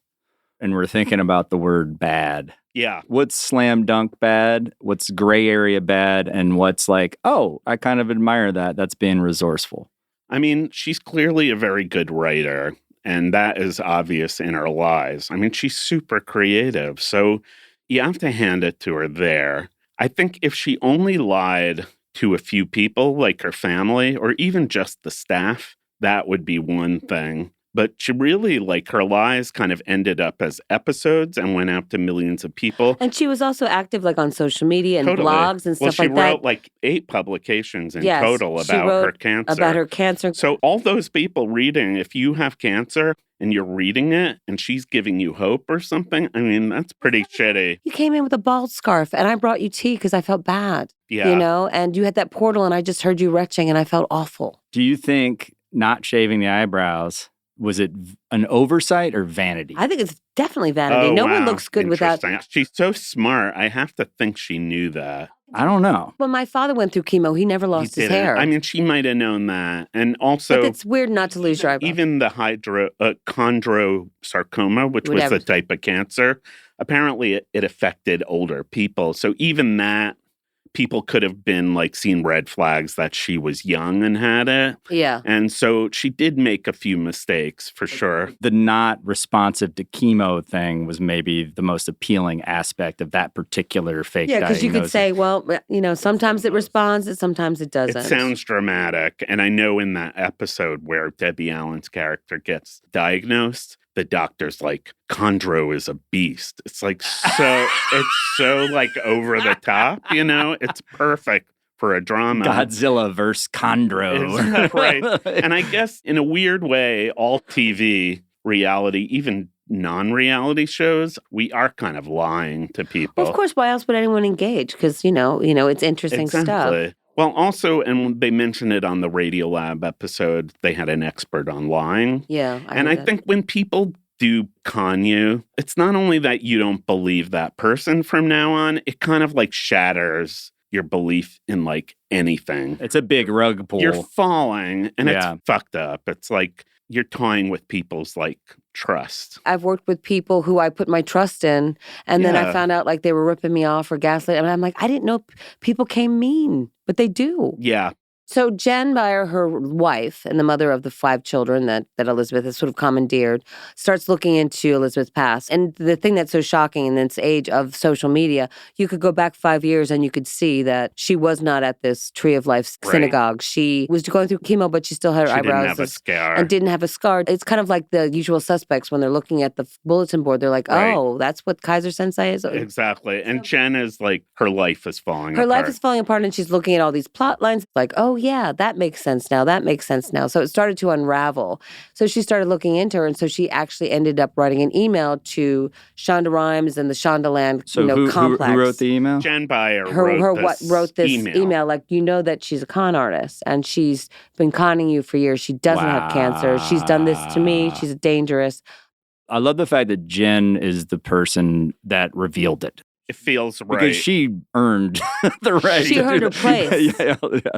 Speaker 4: and we're thinking about the word bad,
Speaker 1: Yeah.
Speaker 4: what's slam dunk bad? What's gray area bad? And what's like, oh, I kind of admire that. That's being resourceful.
Speaker 1: I mean, she's clearly a very good writer, and that is obvious in her lies. I mean, she's super creative, so you have to hand it to her there. I think if she only lied to a few people, like her family, or even just the staff, that would be one thing. But she really, like, her lies kind of ended up as episodes and went out to millions of people.
Speaker 2: And she was also active, like, on social media and blogs and stuff like that.
Speaker 1: Well, she wrote, like, 8 publications in total about her cancer.
Speaker 2: About her cancer.
Speaker 1: So all those people reading, if you have cancer and you're reading it and she's giving you hope or something, I mean, that's pretty shitty.
Speaker 2: You came in with a bald scarf and I brought you tea because I felt bad.
Speaker 1: Yeah.
Speaker 2: You know, and you had that portal and I just heard you retching and I felt awful.
Speaker 4: Do you think not shaving the eyebrows, was it an oversight or vanity?
Speaker 2: I think it's definitely vanity. No one looks good without.
Speaker 1: She's so smart. I have to think she knew that.
Speaker 4: I don't know.
Speaker 2: When my father went through chemo, he never lost his hair.
Speaker 1: I mean, she might have known that. And also,
Speaker 2: but it's weird not to lose your eyebrows.
Speaker 1: Even the chondrosarcoma, which was a type of cancer, apparently it affected older people. So even that, people could have been like seeing red flags that she was young and had it.
Speaker 2: Yeah.
Speaker 1: And so she did make a few mistakes for sure.
Speaker 4: The not responsive to chemo thing was maybe the most appealing aspect of that particular fake diagnosis.
Speaker 2: Yeah, because you could say, well, you know, sometimes it responds and sometimes it doesn't.
Speaker 1: It sounds dramatic. And I know in that episode where Debbie Allen's character gets diagnosed, the doctor's like, chondro is a beast. It's like it's so like over the top, you know? It's perfect for a drama.
Speaker 4: Godzilla versus chondro.
Speaker 1: Right. And I guess in a weird way, all TV, reality, even non-reality shows, we are kind of lying to people.
Speaker 2: Well, of course, why else would anyone engage? Because, you know, it's interesting stuff.
Speaker 1: Well, also, and they mentioned it on the Radiolab episode, they had an expert on lying.
Speaker 2: Yeah.
Speaker 1: I think when people do con you, it's not only that you don't believe that person from now on, it kind of like shatters your belief in like anything.
Speaker 4: It's a big rug pull.
Speaker 1: You're falling and it's fucked up. It's like you're toying with people's like trust.
Speaker 2: I've worked with people who I put my trust in and then I found out like they were ripping me off or gaslighting. And I'm like, I didn't know people came mean, but they do.
Speaker 1: Yeah.
Speaker 2: So Jen Byer, her wife and the mother of the 5 children that Elisabeth has sort of commandeered, starts looking into Elisabeth's past. And the thing that's so shocking in this age of social media, you could go back 5 years and you could see that she was not at this Tree of Life synagogue. She was going through chemo, but she still had her eyebrows.
Speaker 1: Didn't have a scar.
Speaker 2: And didn't have a scar. It's kind of like the usual suspects when they're looking at the bulletin board. They're like, oh, that's what Kaiser Sensei is?
Speaker 1: Exactly. And Jen is like, her life is falling apart.
Speaker 2: Her life is falling apart and she's looking at all these plot lines like, oh, yeah, that makes sense now. That makes sense now. So it started to unravel. So she started looking into her. And so she actually ended up writing an email to Shonda Rhimes and the Shondaland complex.
Speaker 4: Who wrote the email?
Speaker 1: Jen Byer
Speaker 2: wrote this email. Like, you know that she's a con artist and she's been conning you for years. She doesn't have cancer. She's done this to me. She's dangerous.
Speaker 4: I love the fact that Jen is the person that revealed it.
Speaker 1: It feels right.
Speaker 4: Because she earned the right.
Speaker 2: She earned her place.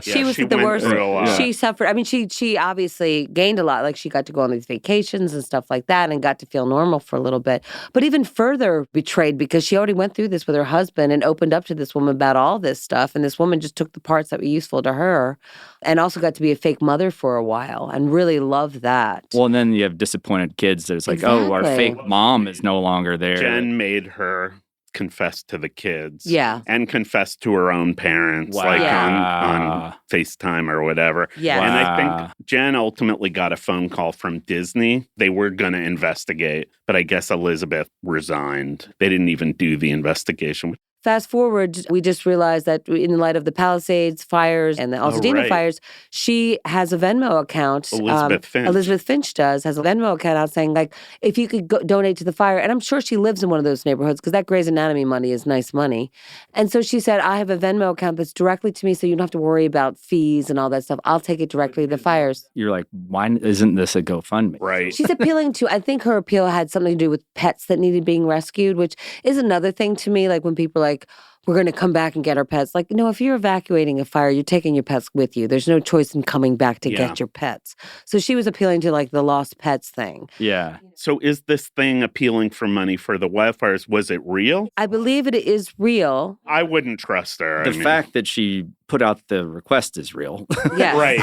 Speaker 2: She was
Speaker 1: she
Speaker 2: the
Speaker 1: went
Speaker 2: worst.
Speaker 1: through a lot.
Speaker 2: She suffered. I mean, she obviously gained a lot. Like, she got to go on these vacations and stuff like that and got to feel normal for a little bit. But even further betrayed, because she already went through this with her husband and opened up to this woman about all this stuff. And this woman just took the parts that were useful to her, and also got to be a fake mother for a while and really loved that.
Speaker 4: Well, and then you have disappointed kids that it's like, oh, our fake mom is no longer there.
Speaker 1: Jen made her confess to the kids.
Speaker 2: Yeah.
Speaker 1: And confess to her own parents, like on FaceTime or whatever.
Speaker 2: Yeah.
Speaker 1: And I think Jen ultimately got a phone call from Disney. They were going to investigate, but I guess Elisabeth resigned. They didn't even do the investigation.
Speaker 2: Fast forward, we just realized that in light of the Palisades fires and the Altadena fires, she has a Venmo account.
Speaker 1: Elisabeth Finch.
Speaker 2: Elizabeth Finch has a Venmo account out saying, like, if you could donate to the fire. And I'm sure she lives in one of those neighborhoods because that Grey's Anatomy money is nice money. And so she said, I have a Venmo account that's directly to me, so you don't have to worry about fees and all that stuff. I'll take it directly to the fires.
Speaker 4: You're like, why isn't this a GoFundMe?
Speaker 1: Right.
Speaker 2: She's appealing to, I think her appeal had something to do with pets that needed being rescued, which is another thing to me. Like, when people are like, we're going to come back and get our pets. Like, no, if you're evacuating a fire, you're taking your pets with you. There's no choice in coming back to get your pets. So she was appealing to, like, the lost pets thing.
Speaker 4: Yeah.
Speaker 1: So is this thing appealing for money for the wildfires? Was it real?
Speaker 2: I believe it is real.
Speaker 1: I wouldn't trust her.
Speaker 4: The fact that she put out the request is real.
Speaker 2: Yeah.
Speaker 1: Right.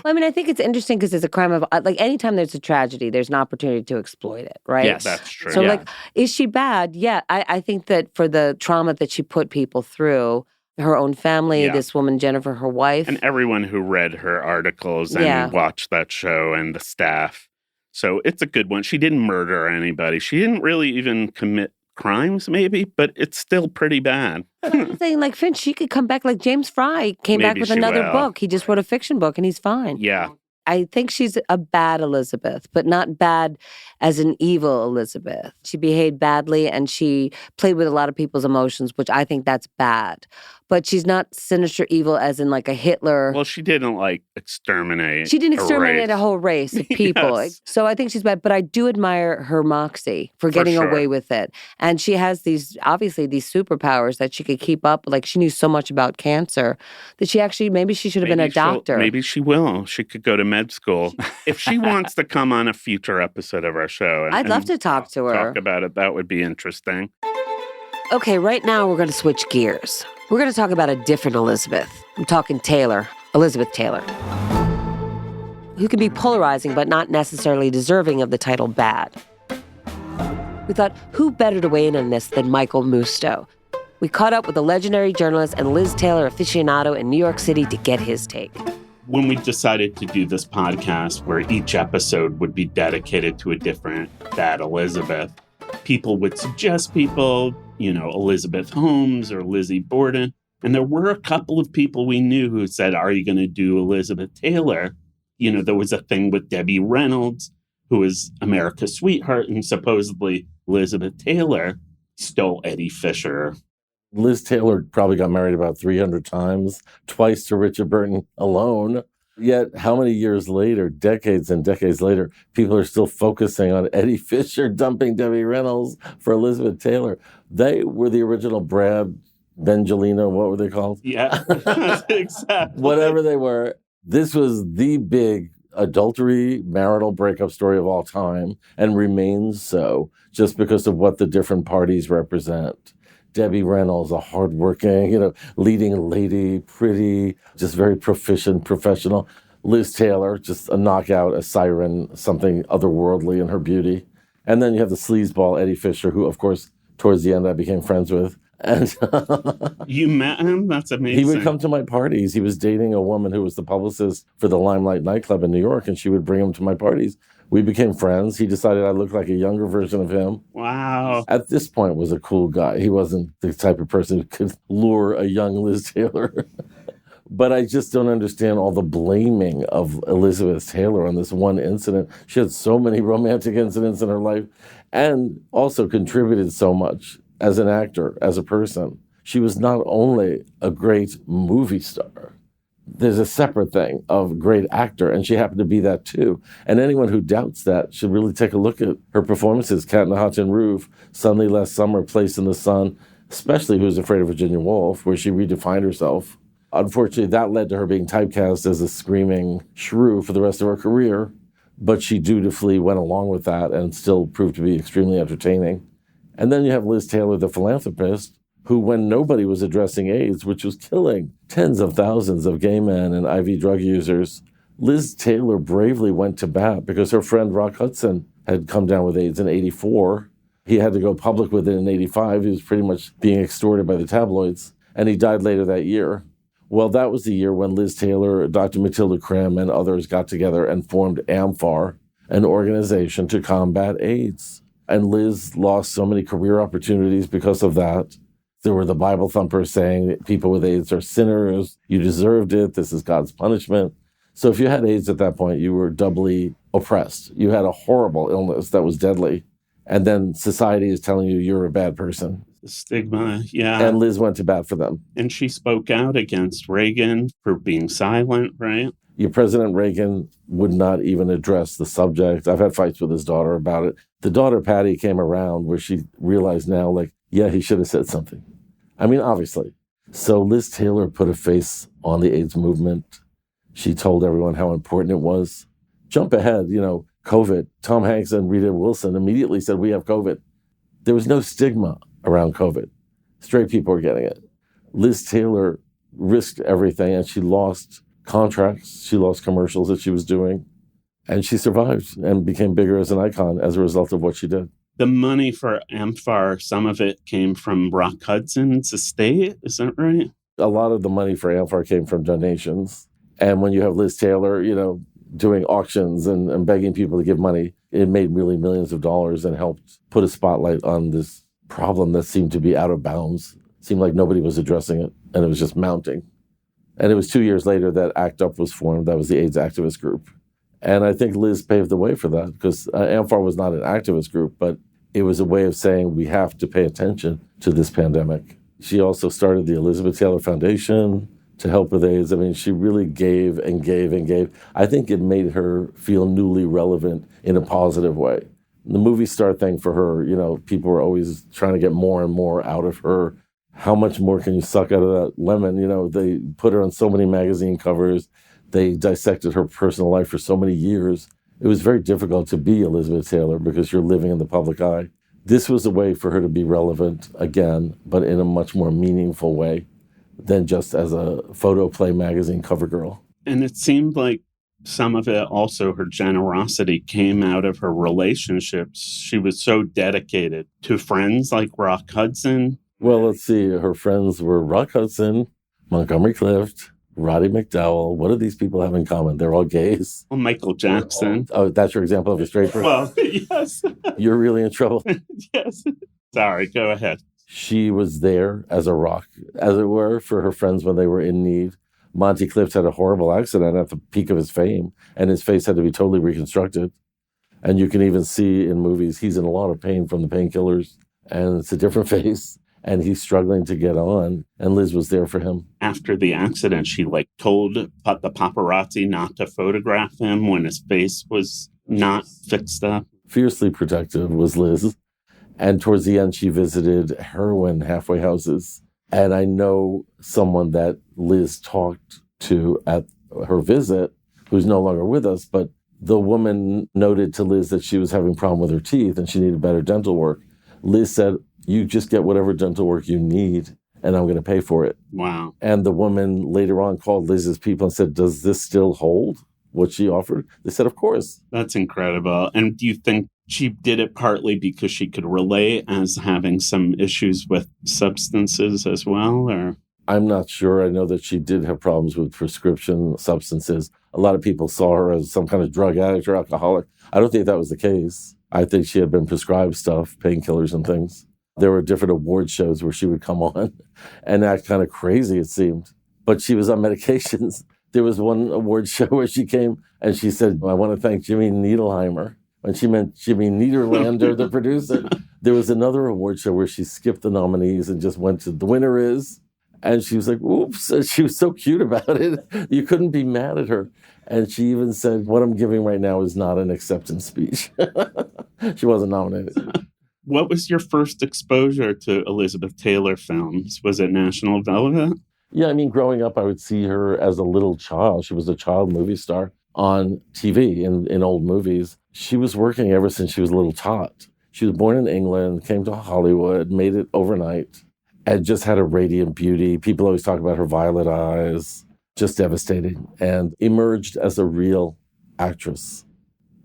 Speaker 2: I mean, I think it's interesting because it's a crime of, like, anytime there's a tragedy, there's an opportunity to exploit it, right?
Speaker 4: Yes.
Speaker 1: That's true.
Speaker 2: So, like, is she bad? Yeah. I think that for the trauma that she put people through, her own family, this woman, Jennifer, her wife.
Speaker 1: And everyone who read her articles and watched that show and the staff. So it's a good one. She didn't murder anybody. She didn't really even commit crimes, maybe, but it's still pretty bad.
Speaker 2: But I'm saying, like, Finch, she could come back. Like, James Fry came back
Speaker 1: Maybe
Speaker 2: with
Speaker 1: she
Speaker 2: another
Speaker 1: will.
Speaker 2: book. He just wrote a fiction book, and he's fine.
Speaker 1: Yeah.
Speaker 2: I think she's a bad Elisabeth, but not bad as an evil Elisabeth. She behaved badly, and she played with a lot of people's emotions, which I think that's bad. But she's not sinister evil as in, like, a Hitler.
Speaker 1: Well, she didn't, like, exterminate.
Speaker 2: She didn't exterminate
Speaker 1: a
Speaker 2: a whole race of people.
Speaker 1: Yes.
Speaker 2: So I think she's bad. But I do admire her moxie for getting away with it. And she has these superpowers that she could keep up. Like, she knew so much about cancer that she actually, maybe she should have been a doctor.
Speaker 1: Maybe she will. She could go to med school. If she wants to come on a future episode of our show.
Speaker 2: I'd love to talk to her.
Speaker 1: Talk about it. That would be interesting.
Speaker 2: Okay, right now we're going to switch gears. We're going to talk about a different Elisabeth. I'm talking Elizabeth Taylor, who can be polarizing but not necessarily deserving of the title bad. We thought, who better to weigh in on this than Michael Musto? We caught up with the legendary journalist and Liz Taylor aficionado in New York City to get his take.
Speaker 1: When we decided to do this podcast where each episode would be dedicated to a different bad Elisabeth, people would suggest people, Elizabeth Holmes or Lizzie Borden. And there were a couple of people we knew who said, are you going to do Elizabeth Taylor? There was a thing with Debbie Reynolds, who was America's sweetheart, and supposedly Elizabeth Taylor stole Eddie Fisher.
Speaker 5: Liz Taylor probably got married about 300 times, twice to Richard Burton alone. Yet, how many years later, decades and decades later, people are still focusing on Eddie Fisher dumping Debbie Reynolds for Elizabeth Taylor. They were the original Brad, Bengelina, what were they called?
Speaker 1: Yeah, exactly.
Speaker 5: Whatever they were. This was the big adultery marital breakup story of all time and remains so just because of what the different parties represent. Debbie Reynolds, a hardworking, leading lady, pretty, just very proficient, professional. Liz Taylor, just a knockout, a siren, something otherworldly in her beauty. And then you have the sleazeball Eddie Fisher, who, of course, towards the end I became friends with. And
Speaker 1: you met him? That's amazing.
Speaker 5: He would come to my parties. He was dating a woman who was the publicist for the Limelight nightclub in New York, and she would bring him to my parties. We became friends. He decided I looked like a younger version of him.
Speaker 1: Wow.
Speaker 5: At this point, was a cool guy. He wasn't the type of person who could lure a young Liz Taylor. But I just don't understand all the blaming of Elizabeth Taylor on this one incident. She had so many romantic incidents in her life and also contributed so much as an actor, as a person. She was not only a great movie star, there's a separate thing of great actor, and she happened to be that too. And anyone who doubts that should really take a look at her performances. Cat in the Hot Tin Roof, Suddenly Last Summer, Place in the Sun, especially Who's Afraid of Virginia Woolf, where she redefined herself. Unfortunately, that led to her being typecast as a screaming shrew for the rest of her career, but she dutifully went along with that and still proved to be extremely entertaining. And then you have Liz Taylor, the philanthropist, who, when nobody was addressing AIDS, which was killing tens of thousands of gay men and IV drug users, Liz Taylor bravely went to bat because her friend Rock Hudson had come down with AIDS in 84. He had to go public with it in 85. He was pretty much being extorted by the tabloids, and he died later that year. Well, that was the year when Liz Taylor, Dr. Matilda Krim, and others got together and formed AMFAR, an organization to combat AIDS. And Liz lost so many career opportunities because of that. There were the Bible thumpers saying that people with AIDS are sinners. You deserved it. This is God's punishment. So if you had AIDS at that point, you were doubly oppressed. You had a horrible illness that was deadly. And then society is telling you you're a bad person.
Speaker 1: The stigma, yeah.
Speaker 5: And Liz went to bat for them.
Speaker 1: And she spoke out against Reagan for being silent, right?
Speaker 5: Your President Reagan would not even address the subject. I've had fights with his daughter about it. The daughter, Patty, came around where she realized now, like, yeah, he should have said something. I mean, obviously. So Liz Taylor put a face on the AIDS movement. She told everyone how important it was. Jump ahead, COVID. Tom Hanks and Rita Wilson immediately said, we have COVID. There was no stigma around COVID. Straight people were getting it. Liz Taylor risked everything, and she lost contracts. She lost commercials that she was doing. And she survived and became bigger as an icon as a result of what she did.
Speaker 1: The money for AMFAR, some of it came from Rock Hudson's estate. Is that right?
Speaker 5: A lot of the money for AMFAR came from donations. And when you have Liz Taylor, doing auctions and begging people to give money, it made really millions of dollars and helped put a spotlight on this problem that seemed to be out of bounds. It seemed like nobody was addressing it, and it was just mounting. And it was 2 years later that ACT UP was formed. That was the AIDS activist group. And I think Liz paved the way for that because AMFAR was not an activist group, but it was a way of saying we have to pay attention to this pandemic. She also started the Elisabeth Taylor Foundation to help with AIDS. I mean, she really gave and gave and gave. I think it made her feel newly relevant in a positive way. The movie star thing for her, people were always trying to get more and more out of her. How much more can you suck out of that lemon? They put her on so many magazine covers. They dissected her personal life for so many years. It was very difficult to be Elisabeth Taylor because you're living in the public eye. This was a way for her to be relevant again, but in a much more meaningful way than just as a photo play magazine cover girl.
Speaker 1: And it seemed like some of it also, her generosity came out of her relationships. She was so dedicated to friends like Rock Hudson.
Speaker 5: Well, let's see. Her friends were Rock Hudson, Montgomery Clift, Roddy McDowell. What do these people have in common? They're all gays.
Speaker 1: Well, Michael Jackson.
Speaker 5: Oh, that's your example of a straight person?
Speaker 1: Well, yes.
Speaker 5: You're really in trouble.
Speaker 1: Yes. Sorry, go ahead.
Speaker 5: She was there as a rock, as it were, for her friends when they were in need. Monty Clift had a horrible accident at the peak of his fame, and his face had to be totally reconstructed. And you can even see in movies, he's in a lot of pain from the painkillers, and it's a different face, and he's struggling to get on, and Liz was there for him.
Speaker 1: After the accident, she told the paparazzi not to photograph him when his face was not fixed up.
Speaker 5: Fiercely protective was Liz. And towards the end, she visited heroin halfway houses. And I know someone that Liz talked to at her visit, who's no longer with us, but the woman noted to Liz that she was having a problem with her teeth and she needed better dental work. Liz said, you just get whatever dental work you need, and I'm going to pay for it.
Speaker 1: Wow.
Speaker 5: And the woman later on called Liz's people and said, does this still hold, what she offered? They said, of course.
Speaker 1: That's incredible. And do you think she did it partly because she could relate as having some issues with substances as well, or?
Speaker 5: I'm not sure. I know that she did have problems with prescription substances. A lot of people saw her as some kind of drug addict or alcoholic. I don't think that was the case. I think she had been prescribed stuff, painkillers and things. There were different award shows where she would come on and act kind of crazy, it seemed. But she was on medications. There was one award show where she came and she said, I want to thank Jimmy Needleheimer. And she meant Jimmy Niederlander, the producer. There was another award show where she skipped the nominees and just went to the winner is. And she was like, oops. And she was so cute about it. You couldn't be mad at her. And she even said, what I'm giving right now is not an acceptance speech. She wasn't nominated.
Speaker 1: What was your first exposure to Elizabeth Taylor films? Was it National Velvet?
Speaker 5: Yeah, I mean, growing up, I would see her as a little child. She was a child movie star on TV in old movies. She was working ever since she was a little tot. She was born in England, came to Hollywood, made it overnight, and just had a radiant beauty. People always talk about her violet eyes, just devastating, and emerged as a real actress.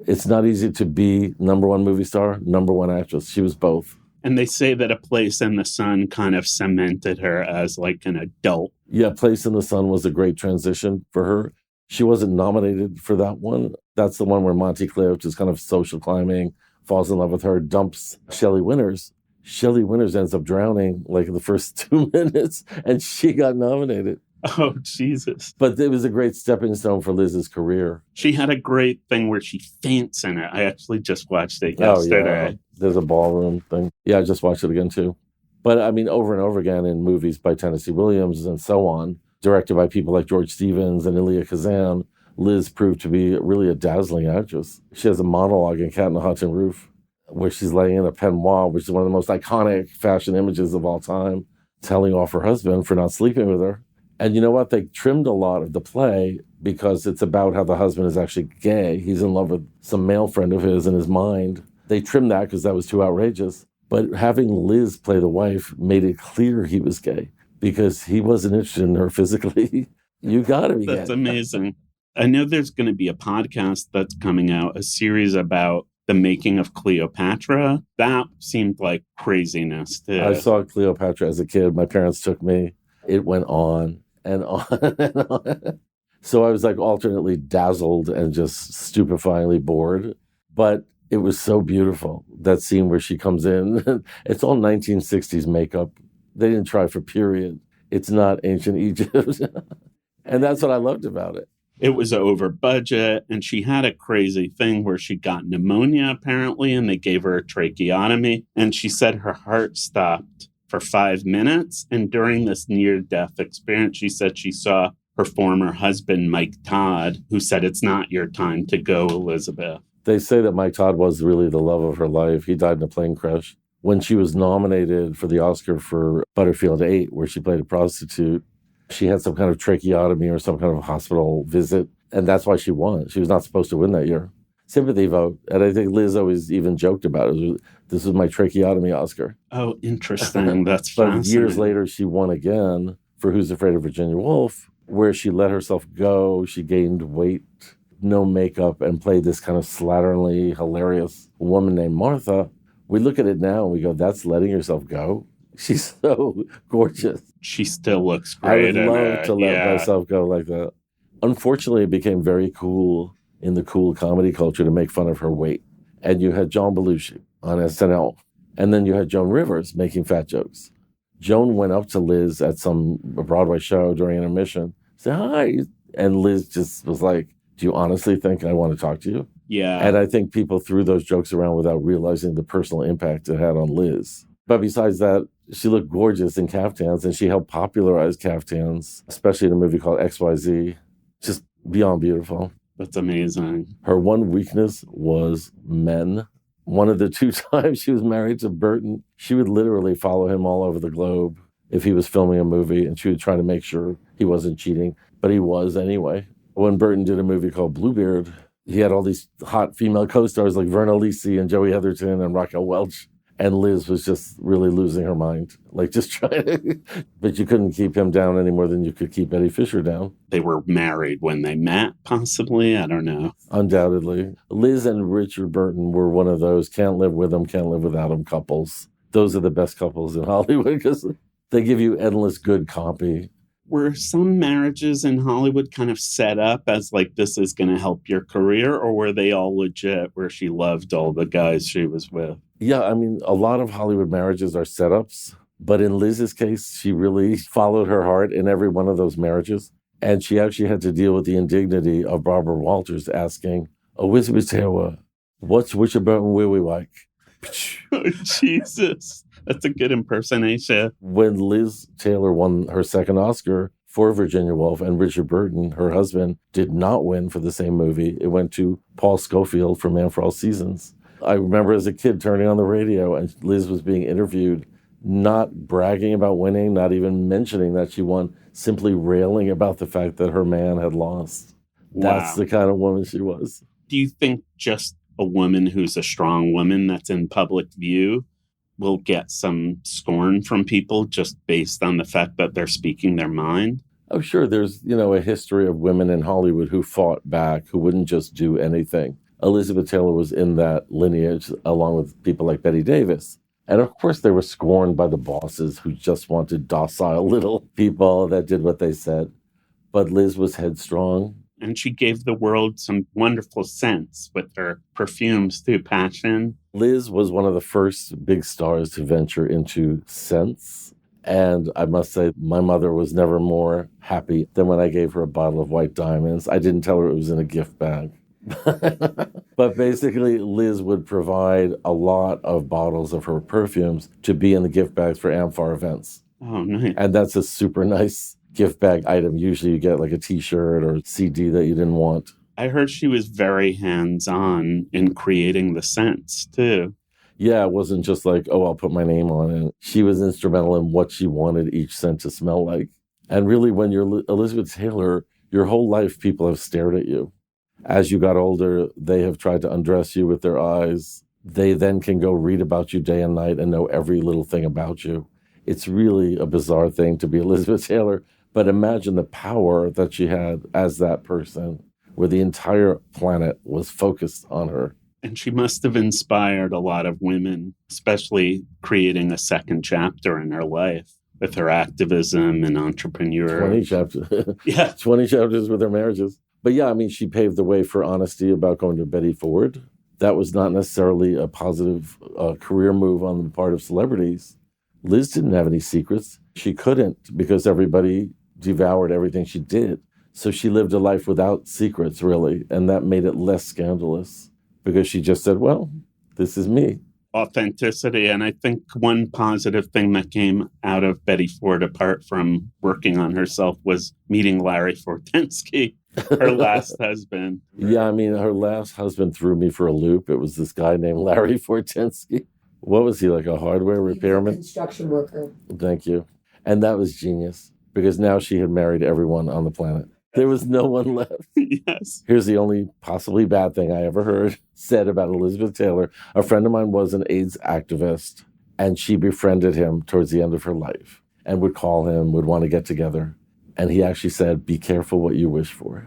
Speaker 5: It's not easy to be number one movie star, number one actress. She was both.
Speaker 1: And they say that A Place in the Sun kind of cemented her as like an adult.
Speaker 5: Yeah, Place in the Sun was a great transition for her. She wasn't nominated for that one. That's the one where Monty Clift is kind of social climbing, falls in love with her, dumps Shelley Winters. Shelley Winters ends up drowning like in the first 2 minutes, and she got nominated.
Speaker 1: Oh, Jesus.
Speaker 5: But it was a great stepping stone for Liz's career.
Speaker 1: She had a great thing where she faints in it. I actually just watched it yesterday.
Speaker 5: Oh, yeah. There's a ballroom thing. Yeah, I just watched it again, too. But, I mean, over and over again in movies by Tennessee Williams and so on, directed by people like George Stevens and Elia Kazan, Liz proved to be really a dazzling actress. She has a monologue in Cat on the Hot Tin Roof where she's laying in a peignoir, which is one of the most iconic fashion images of all time, telling off her husband for not sleeping with her. And you know what? They trimmed a lot of the play because it's about how the husband is actually gay. He's in love with some male friend of his in his mind. They trimmed that because that was too outrageous. But having Liz play the wife made it clear he was gay because he wasn't interested in her physically. You got to be gay.
Speaker 1: That's amazing. I know there's going to be a podcast that's coming out, a series about the making of Cleopatra. That seemed like craziness.
Speaker 5: I saw Cleopatra as a kid. My parents took me. It went on and on and on. So I was like alternately dazzled and just stupefyingly bored. But it was so beautiful, that scene where she comes in. It's all 1960s makeup. They didn't try for period. It's not ancient Egypt. And that's what I loved about it.
Speaker 1: It was over budget, and she had a crazy thing where she got pneumonia, apparently, and they gave her a tracheotomy. And she said her heart stopped for 5 minutes. And during this near-death experience, she said she saw her former husband, Mike Todd, who said, "It's not your time to go, Elizabeth."
Speaker 5: They say that Mike Todd was really the love of her life. He died in a plane crash. When she was nominated for the Oscar for Butterfield 8, where she played a prostitute, she had some kind of tracheotomy or some kind of hospital visit, and that's why she won. She was not supposed to win that year. Sympathy vote. And I think Liz always even joked about it. This was my tracheotomy Oscar.
Speaker 1: Oh, interesting. That's
Speaker 5: But
Speaker 1: fascinating.
Speaker 5: years later, she won again for Who's Afraid of Virginia Woolf, where she let herself go. She gained weight, no makeup, and played this kind of slatternly, hilarious woman named Martha. We look at it now and we go, that's letting yourself go? She's so gorgeous.
Speaker 1: She still looks great.
Speaker 5: I would love to let myself go like that. Unfortunately, it became very cool in the cool comedy culture to make fun of her weight. And you had John Belushi on SNL. And then you had Joan Rivers making fat jokes. Joan went up to Liz at some Broadway show during intermission, said, "Hi." And Liz just was like, "Do you honestly think I want to talk to you?"
Speaker 1: Yeah.
Speaker 5: And I think people threw those jokes around without realizing the personal impact it had on Liz. But besides that, she looked gorgeous in caftans, and she helped popularize caftans, especially in a movie called XYZ. Just beyond beautiful.
Speaker 1: That's amazing.
Speaker 5: Her one weakness was men. One of the 2 times she was married to Burton, she would literally follow him all over the globe if he was filming a movie, and she would try to make sure he wasn't cheating, but he was anyway. When Burton did a movie called Bluebeard, he had all these hot female co-stars like Verna Lisi and Joey Heatherton and Raquel Welch. And Liz was just really losing her mind, like just trying to, but you couldn't keep him down any more than you could keep Eddie Fisher down.
Speaker 1: They were married when they met, possibly. I don't know.
Speaker 5: Undoubtedly. Liz and Richard Burton were one of those can't live with them, can't live without them couples. Those are the best couples in Hollywood because they give you endless good copy.
Speaker 1: Were some marriages in Hollywood kind of set up as like, this is going to help your career, or were they all legit where she loved all the guys she was with?
Speaker 5: Yeah, I mean, a lot of Hollywood marriages are setups, but in Liz's case, she really followed her heart in every one of those marriages. And she actually had to deal with the indignity of Barbara Walters asking, Elizabeth Taylor, what's Richard Burton we like?
Speaker 1: Oh, Jesus. That's a good impersonation.
Speaker 5: When Liz Taylor won her second Oscar for Virginia Woolf and Richard Burton, her husband, did not win for the same movie, it went to Paul Scofield for Man for All Seasons. I remember as a kid turning on the radio and Liz was being interviewed, not bragging about winning, not even mentioning that she won, simply railing about the fact that her man had lost.
Speaker 1: Wow.
Speaker 5: That's the kind of woman she was.
Speaker 1: Do you think just a woman who's a strong woman that's in public view will get some scorn from people just based on the fact that they're speaking their mind?
Speaker 5: Oh, sure. There's, a history of women in Hollywood who fought back, who wouldn't just do anything. Elizabeth Taylor was in that lineage, along with people like Bette Davis. And of course, they were scorned by the bosses who just wanted docile little people that did what they said. But Liz was headstrong.
Speaker 1: And she gave the world some wonderful scents with her perfumes through passion.
Speaker 5: Liz was one of the first big stars to venture into scents. And I must say, my mother was never more happy than when I gave her a bottle of white diamonds. I didn't tell her it was in a gift bag. But basically, Liz would provide a lot of bottles of her perfumes to be in the gift bags for Amphar events.
Speaker 1: Oh, nice.
Speaker 5: And that's a super nice gift bag item. Usually you get like a T-shirt or a CD that you didn't want.
Speaker 1: I heard she was very hands-on in creating the scents, too.
Speaker 5: Yeah, it wasn't just like, oh, I'll put my name on it. She was instrumental in what she wanted each scent to smell like. And really, when you're Elizabeth Taylor, your whole life people have stared at you. As you got older, they have tried to undress you with their eyes. They then can go read about you day and night and know every little thing about you. It's really a bizarre thing to be Elizabeth Taylor. But imagine the power that she had as that person, where the entire planet was focused on her.
Speaker 1: And she must have inspired a lot of women, especially creating a second chapter in her life with her activism and entrepreneur.
Speaker 5: 20 chapters.
Speaker 1: Yeah.
Speaker 5: 20 chapters with her marriages. But yeah, she paved the way for honesty about going to Betty Ford. That was not necessarily a positive career move on the part of celebrities. Liz didn't have any secrets. She couldn't because everybody devoured everything she did. So she lived a life without secrets, really. And that made it less scandalous because she just said, well, this is me.
Speaker 1: Authenticity. And I think one positive thing that came out of Betty Ford, apart from working on herself, was meeting Larry Fortensky, her last husband.
Speaker 5: Yeah, her last husband threw me for a loop. It was this guy named Larry Fortensky. What was he, like a hardware repairman?
Speaker 2: Construction worker.
Speaker 5: Thank you. And that was genius because now she had married everyone on the planet. There was no one left.
Speaker 1: Yes.
Speaker 5: Here's the only possibly bad thing I ever heard said about Elizabeth Taylor. A friend of mine was an AIDS activist, and she befriended him towards the end of her life and would call him, would want to get together. And he actually said, be careful what you wish for,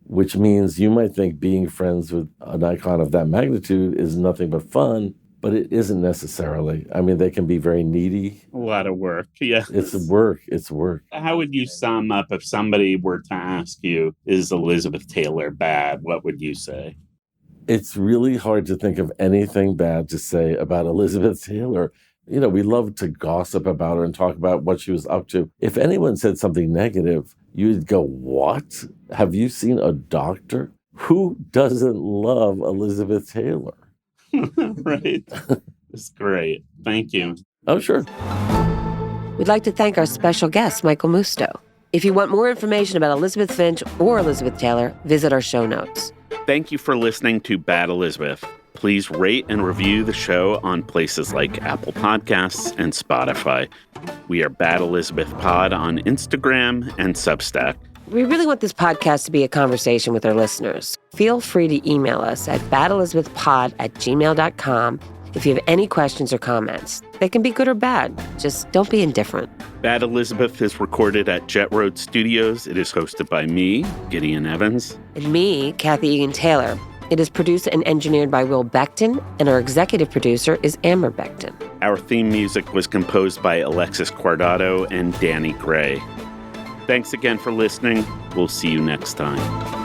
Speaker 5: which means you might think being friends with an icon of that magnitude is nothing but fun, but it isn't necessarily. They can be very needy.
Speaker 1: A lot of work, yes.
Speaker 5: It's work. It's work.
Speaker 1: How would you sum up if somebody were to ask you, is Elizabeth Taylor bad? What would you say?
Speaker 5: It's really hard to think of anything bad to say about Elizabeth Taylor. We love to gossip about her and talk about what she was up to. If anyone said something negative, you'd go, what? Have you seen a doctor? Who doesn't love Elizabeth Taylor?
Speaker 1: Right. It's great. Thank you.
Speaker 5: Oh, sure.
Speaker 2: We'd like to thank our special guest, Michael Musto. If you want more information about Elisabeth Finch or Elizabeth Taylor, visit our show notes.
Speaker 1: Thank you for listening to Bad Elizabeth. Please rate and review the show on places like Apple Podcasts and Spotify. We are Bad Elizabeth Pod on Instagram and Substack.
Speaker 2: We really want this podcast to be a conversation with our listeners. Feel free to email us at badelizabethpod@gmail.com if you have any questions or comments. They can be good or bad. Just don't be indifferent.
Speaker 1: Bad Elizabeth is recorded at Jet Road Studios. It is hosted by me, Gideon Evans.
Speaker 2: And me, Kathy Egan Taylor. It is produced and engineered by Will Beckton, and our executive producer is Amber Beckton.
Speaker 1: Our theme music was composed by Alexis Guardado and Danny Gray. Thanks again for listening. We'll see you next time.